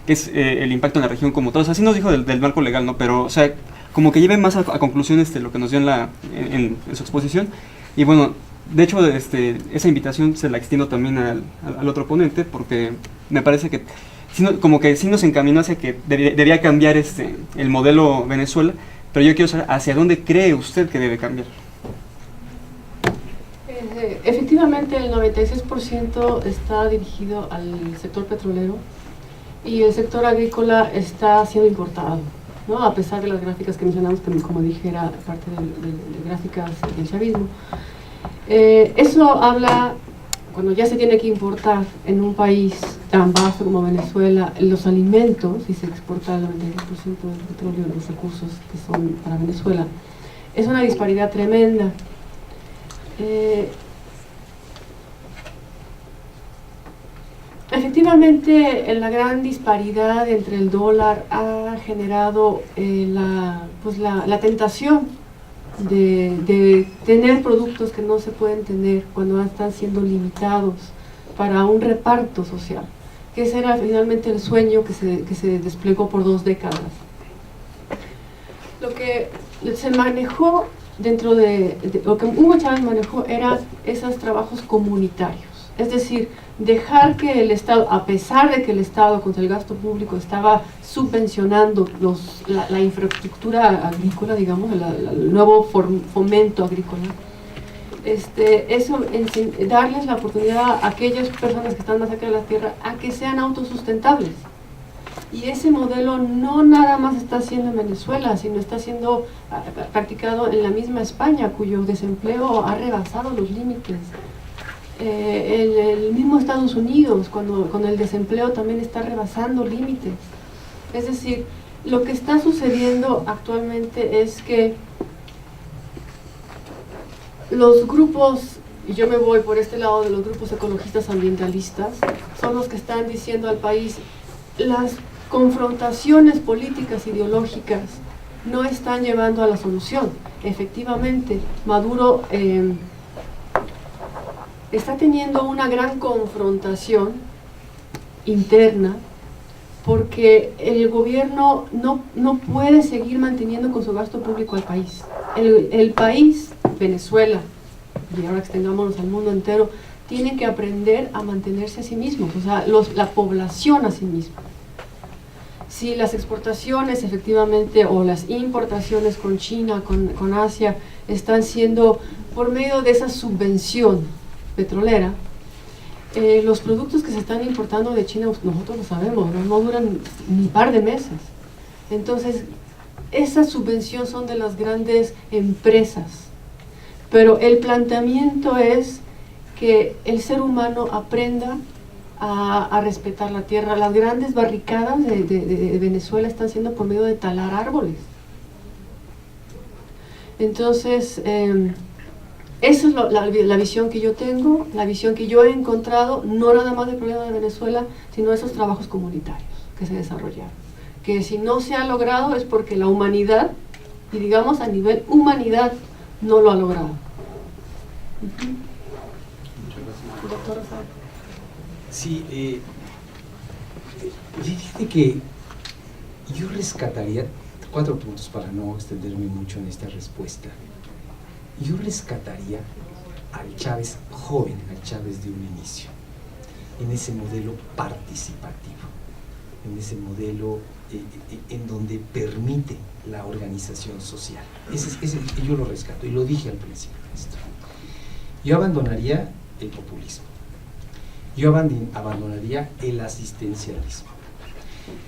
que es el impacto en la región como tal. O sea, sí nos dijo del marco legal, ¿no? Pero, o sea, como que lleve más a conclusión lo que nos dio en su exposición. Y bueno, de hecho, esa invitación se la extiendo también al otro ponente, porque me parece que como que sí nos encaminó hacia que debería cambiar el modelo Venezuela, pero yo quiero saber hacia dónde cree usted que debe cambiar. Efectivamente, el 96% está dirigido al sector petrolero, y el sector agrícola está siendo importado, ¿no? A pesar de las gráficas que mencionamos, que como dije era parte de gráficas del chavismo. Eso habla, cuando ya se tiene que importar en un país tan vasto como Venezuela los alimentos, y se exporta el 96% del petróleo, los recursos que son para Venezuela, es una disparidad tremenda. Efectivamente, la gran disparidad entre el dólar ha generado la tentación de tener productos que no se pueden tener cuando están siendo limitados para un reparto social, que ese era finalmente el sueño que se desplegó por 2 décadas. Lo que se manejó dentro lo que Hugo Chávez manejó eran esos trabajos comunitarios, es decir, dejar que el Estado, a pesar de que el Estado contra el gasto público estaba subvencionando la infraestructura agrícola, digamos, el nuevo fomento agrícola, darles la oportunidad a aquellas personas que están más cerca de la tierra a que sean autosustentables. Y ese modelo no nada más está haciendo en Venezuela, sino está siendo practicado en la misma España, cuyo desempleo ha rebasado los límites. El mismo Estados Unidos, con el desempleo, también está rebasando límites. Es decir, lo que está sucediendo actualmente es que los grupos, y yo me voy por este lado de los grupos ecologistas ambientalistas, son los que están diciendo al país: las confrontaciones políticas ideológicas no están llevando a la solución. Efectivamente, Maduro está teniendo una gran confrontación interna porque el gobierno no puede seguir manteniendo con su gasto público al país. El país, Venezuela, y ahora extendámonos al mundo entero, tienen que aprender a mantenerse a sí mismos, o sea, la población a sí misma. Si las exportaciones efectivamente o las importaciones con China, con Asia, están siendo por medio de esa subvención petrolera, los productos que se están importando de China, nosotros lo sabemos, no duran ni un par de meses. Entonces, esa subvención son de las grandes empresas, pero el planteamiento es que el ser humano aprenda a respetar la tierra. Las grandes barricadas de Venezuela están siendo por medio de talar árboles. Entonces, esa es la visión que yo tengo, la visión que yo he encontrado, no nada más del problema de Venezuela, sino de esos trabajos comunitarios que se desarrollaron. Que si no se ha logrado es porque la humanidad, y digamos a nivel humanidad, no lo ha logrado. Doctor Rosario. Sí, fíjate que yo rescataría 4 puntos para no extenderme mucho en esta respuesta. Yo rescataría al Chávez joven, al Chávez de un inicio, en ese modelo participativo, en ese modelo en donde permite la organización social. Ese yo lo rescato, y lo dije al principio de esto. Yo abandonaría el populismo, yo abandonaría el asistencialismo,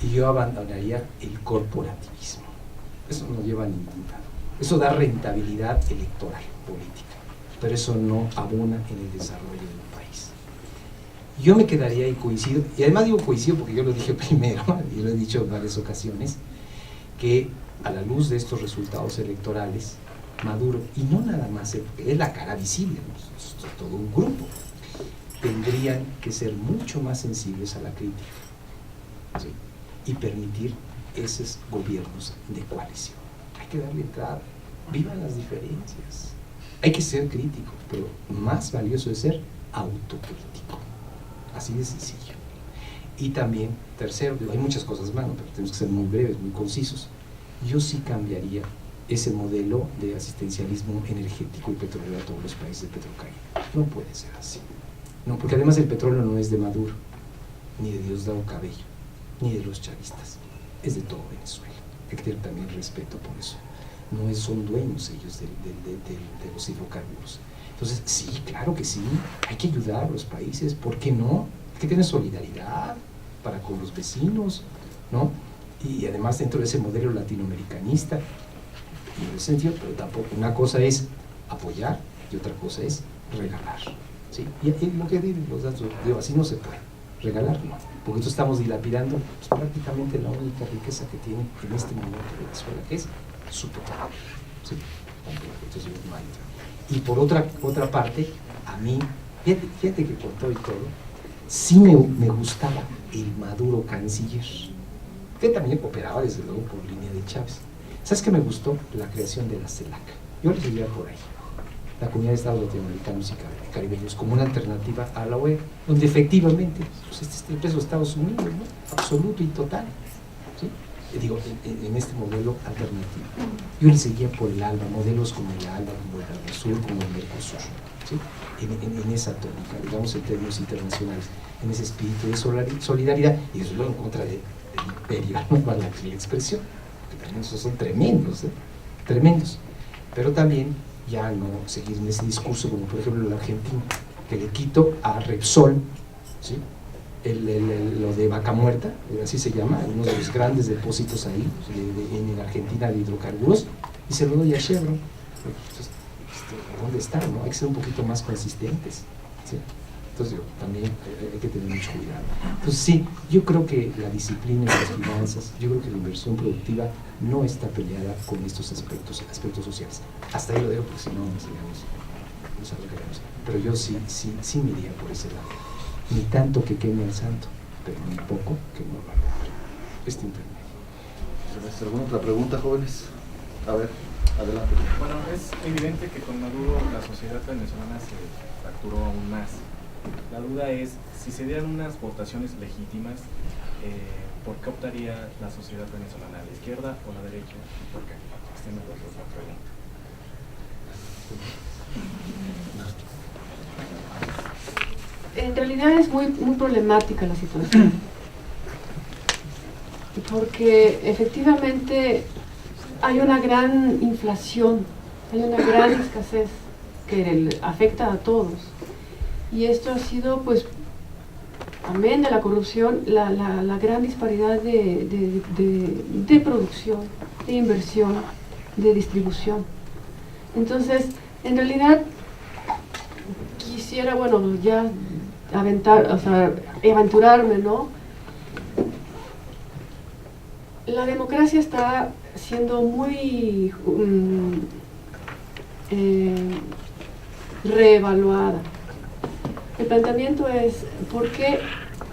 y yo abandonaría el corporativismo. Eso no lleva a ningún lado. Eso da rentabilidad electoral, política, pero eso no abona en el desarrollo de un país. Yo me quedaría, y coincido, y además digo coincido porque yo lo dije primero, y lo he dicho en varias ocasiones, que a la luz de estos resultados electorales, Maduro, y no nada más, es la cara visible, es todo un grupo, tendrían que ser mucho más sensibles a la crítica, ¿sí? Y permitir esos gobiernos de coalición. Hay que darle entrada, vivan las diferencias, hay que ser crítico, pero más valioso es ser autocrítico, así de sencillo. Y también, tercero, hay muchas cosas más, pero tenemos que ser muy breves, muy concisos. Yo sí cambiaría ese modelo de asistencialismo energético y petrolero a todos los países de Petrocaribe. No puede ser así, no, porque además el petróleo no es de Maduro, ni de Diosdado Cabello, ni de los chavistas, es de todo Venezuela. Hay que tener también respeto por eso. No son dueños ellos de los hidrocarburos. Entonces, sí, claro que sí, hay que ayudar a los países, ¿por qué no? Hay que tener solidaridad para con los vecinos, ¿no? Y además dentro de ese modelo latinoamericanista, en ese sentido, pero tampoco, una cosa es apoyar y otra cosa es regalar, ¿sí? Y lo que dicen los datos, digo, así no se puede, regalar no, porque esto estamos dilapidando pues, prácticamente la única riqueza que tiene en este momento Venezuela, que es su petróleo, ¿sí? Entonces, no hay. Y por otra parte, a mí, fíjate que con todo y todo, sí me gustaba el Maduro canciller, que también operaba desde luego por línea de Chávez. ¿Sabes qué me gustó? La creación de la CELAC. Yo les diría por ahí, la Comunidad de Estados Latinoamericanos y Caribeños, como una alternativa a la UE, donde efectivamente pues, este es el peso de Estados Unidos, ¿no? Absoluto y total, ¿sí? Digo, en este modelo alternativo. Yo les seguía por el ALBA, modelos como el ALBA, como el Mercosur, como el Mercosur, ¿sí? En esa tónica, digamos en términos internacionales, en ese espíritu de solidaridad, y desde luego en contra del imperio, no vale la expresión, que también esos son tremendos, tremendos. Pero también ya no seguir en ese discurso, como por ejemplo el argentino, que le quito a Repsol, ¿sí? Lo de Vaca Muerta, así se llama, uno de los grandes depósitos ahí en la Argentina de hidrocarburos, y se lo doy a Chevron. Entonces, ¿dónde está? ¿No? Hay que ser un poquito más consistentes, ¿sí? Entonces también hay que tener mucho cuidado. Entonces sí, yo creo que la disciplina de las finanzas, yo creo que la inversión productiva no está peleada con estos aspectos sociales. Hasta ahí lo digo porque si no nos alcanzamos. Pero yo sí me iría por ese lado. Ni tanto que queme al santo, pero ni poco que no lo haga. Internet. ¿Alguna otra pregunta, jóvenes? A ver, adelante. Bueno, es evidente que con Maduro la sociedad venezolana se fracturó aún más. La duda es, si se dieran unas votaciones legítimas, ¿por qué optaría la sociedad venezolana? ¿A la izquierda o a la derecha? ¿Por qué? Extiendo la pregunta. En realidad es muy problemática la situación, porque efectivamente hay una gran inflación, hay una gran escasez que afecta a todos, y esto ha sido, pues, amén de la corrupción, la gran disparidad de producción, de inversión, de distribución. Entonces, en realidad quisiera, bueno, ya aventurarme, ¿no? La democracia está siendo muy reevaluada. El planteamiento es, ¿por qué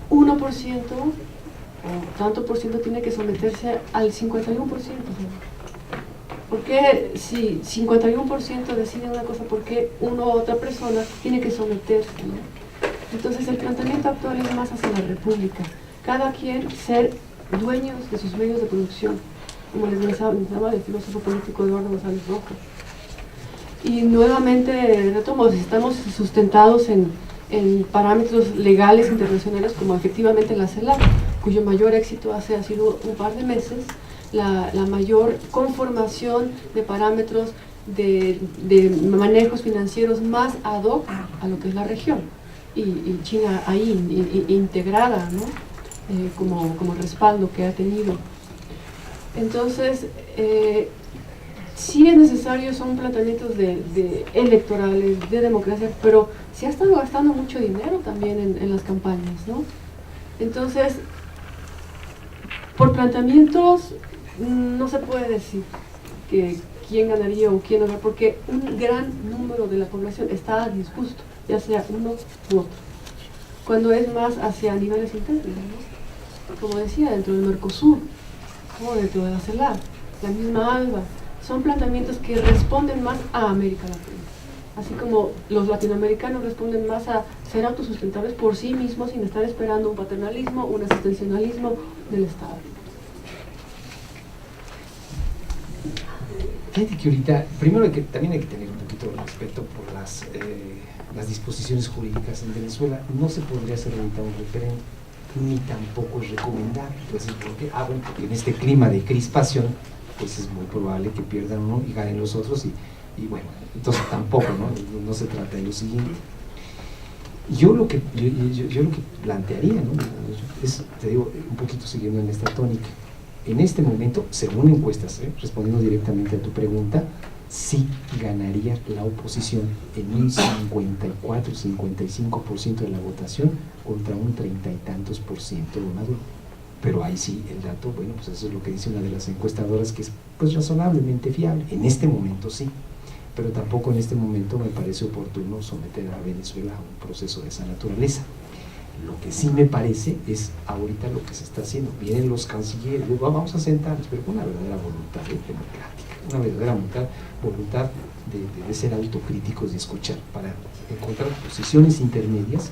1% o tanto por ciento tiene que someterse al 51%? ¿Por qué si 51% decide una cosa, por qué una u otra persona tiene que someterse, ¿no? Entonces el planteamiento actual es más hacia la república. Cada quien ser dueños de sus medios de producción, como les mencionaba el filósofo político Eduardo González Rojo. Y nuevamente, retomamos, estamos sustentados en parámetros legales internacionales, como efectivamente la CELAC, cuyo mayor éxito ha sido un par de meses, la mayor conformación de parámetros de manejos financieros más ad hoc a lo que es la región. Y China ahí integrada, ¿no? Como respaldo que ha tenido. Entonces, sí es necesario, son planteamientos electorales, de democracia, pero se ha estado gastando mucho dinero también en las campañas, ¿no? Entonces, por planteamientos no se puede decir que quién ganaría o quién no ganaría, porque un gran número de la población está a disgusto, ya sea uno u otro, cuando es más hacia niveles internos, ¿no? Como decía, dentro del Mercosur o dentro de la CELAC, la misma ALBA, son planteamientos que responden más a América Latina, así como los latinoamericanos responden más a ser autosustentables por sí mismos sin estar esperando un paternalismo, un asistencialismo del Estado. Fíjate que ahorita, primero también hay que tener un poquito de respeto por las disposiciones jurídicas en Venezuela. No se podría hacer ahorita un referéndum, ni tampoco es recomendable. Entonces, porque en este clima de crispación, pues es muy probable que pierdan uno y ganen los otros, y bueno, entonces tampoco, no se trata de lo siguiente. Yo lo que plantearía, ¿no? Es, te digo, un poquito siguiendo en esta tónica. En este momento, según encuestas, respondiendo directamente a tu pregunta, sí ganaría la oposición en un 54-55% de la votación contra un 30 y tantos por ciento de Maduro. Pero ahí sí, el dato, bueno, pues eso es lo que dice una de las encuestadoras, que es pues razonablemente fiable. En este momento sí, pero tampoco en este momento me parece oportuno someter a Venezuela a un proceso de esa naturaleza. Lo que sí me parece es ahorita lo que se está haciendo. Vienen los cancilleres, vamos a sentarnos, pero con una verdadera voluntad democrática, una verdadera voluntad de ser autocríticos y escuchar, para encontrar posiciones intermedias,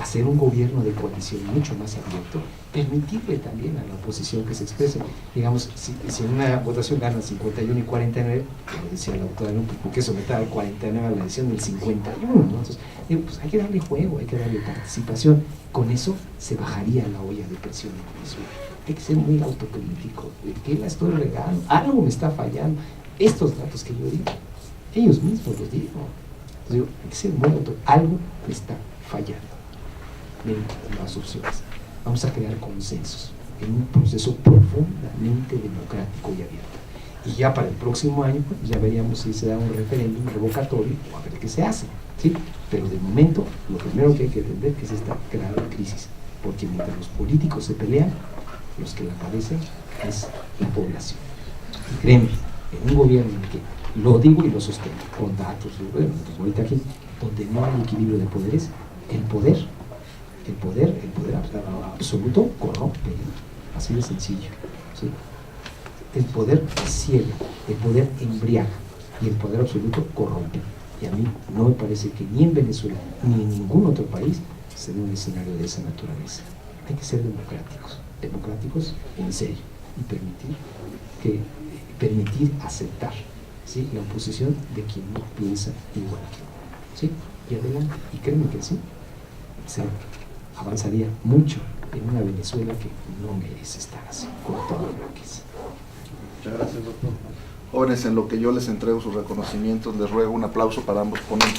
hacer un gobierno de coalición mucho más abierto, permitirle también a la oposición que se exprese. Digamos, si en una votación ganan 51 y 49, como decía la autora, ¿no? ¿Por qué someter al 49 a la decisión del 51? ¿no? Entonces, pues hay que darle juego, hay que darle participación. Con eso se bajaría la olla de presión en Venezuela. Hay que ser muy autocrítico. ¿Qué la estoy regando? Algo me está fallando. Estos datos que yo digo, Ellos mismos los digo. Digo, hay que ser muy autónomo. Algo está fallando. Miren las opciones. Vamos a crear consensos en un proceso profundamente democrático y abierto. Y ya para el próximo año, pues, ya veríamos si se da un referéndum revocatorio o a ver qué se hace, ¿sí? Pero de momento, lo primero que hay que entender es que es esta grave crisis, porque mientras los políticos se pelean, los que la padecen es la población. Y créeme, en un gobierno en el que, lo digo y lo sostengo, con datos, bueno, pues ahorita aquí, donde no hay equilibrio de poderes, el poder absoluto corrompe, así de sencillo, ¿sí? El poder ciega, el poder embriaga y el poder absoluto corrompe. Y a mí no me parece que ni en Venezuela ni en ningún otro país se dé un escenario de esa naturaleza. Hay que ser democráticos en serio y permitir aceptar, ¿sí?, la oposición de quien no piensa igual que uno, ¿sí? Y adelante, y créeme que sí, se avanzaría mucho en una Venezuela que no merece estar así, con todo lo que es. Muchas gracias, doctor. Jóvenes, en lo que yo les entrego sus reconocimientos, les ruego un aplauso para ambos ponentes.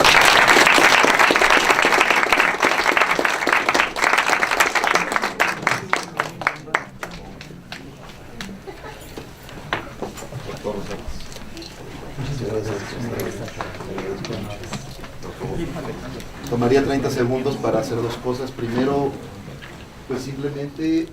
Doctor Rosales. Muchas gracias. Tomaría 30 segundos para hacer dos cosas. Primero, pues simplemente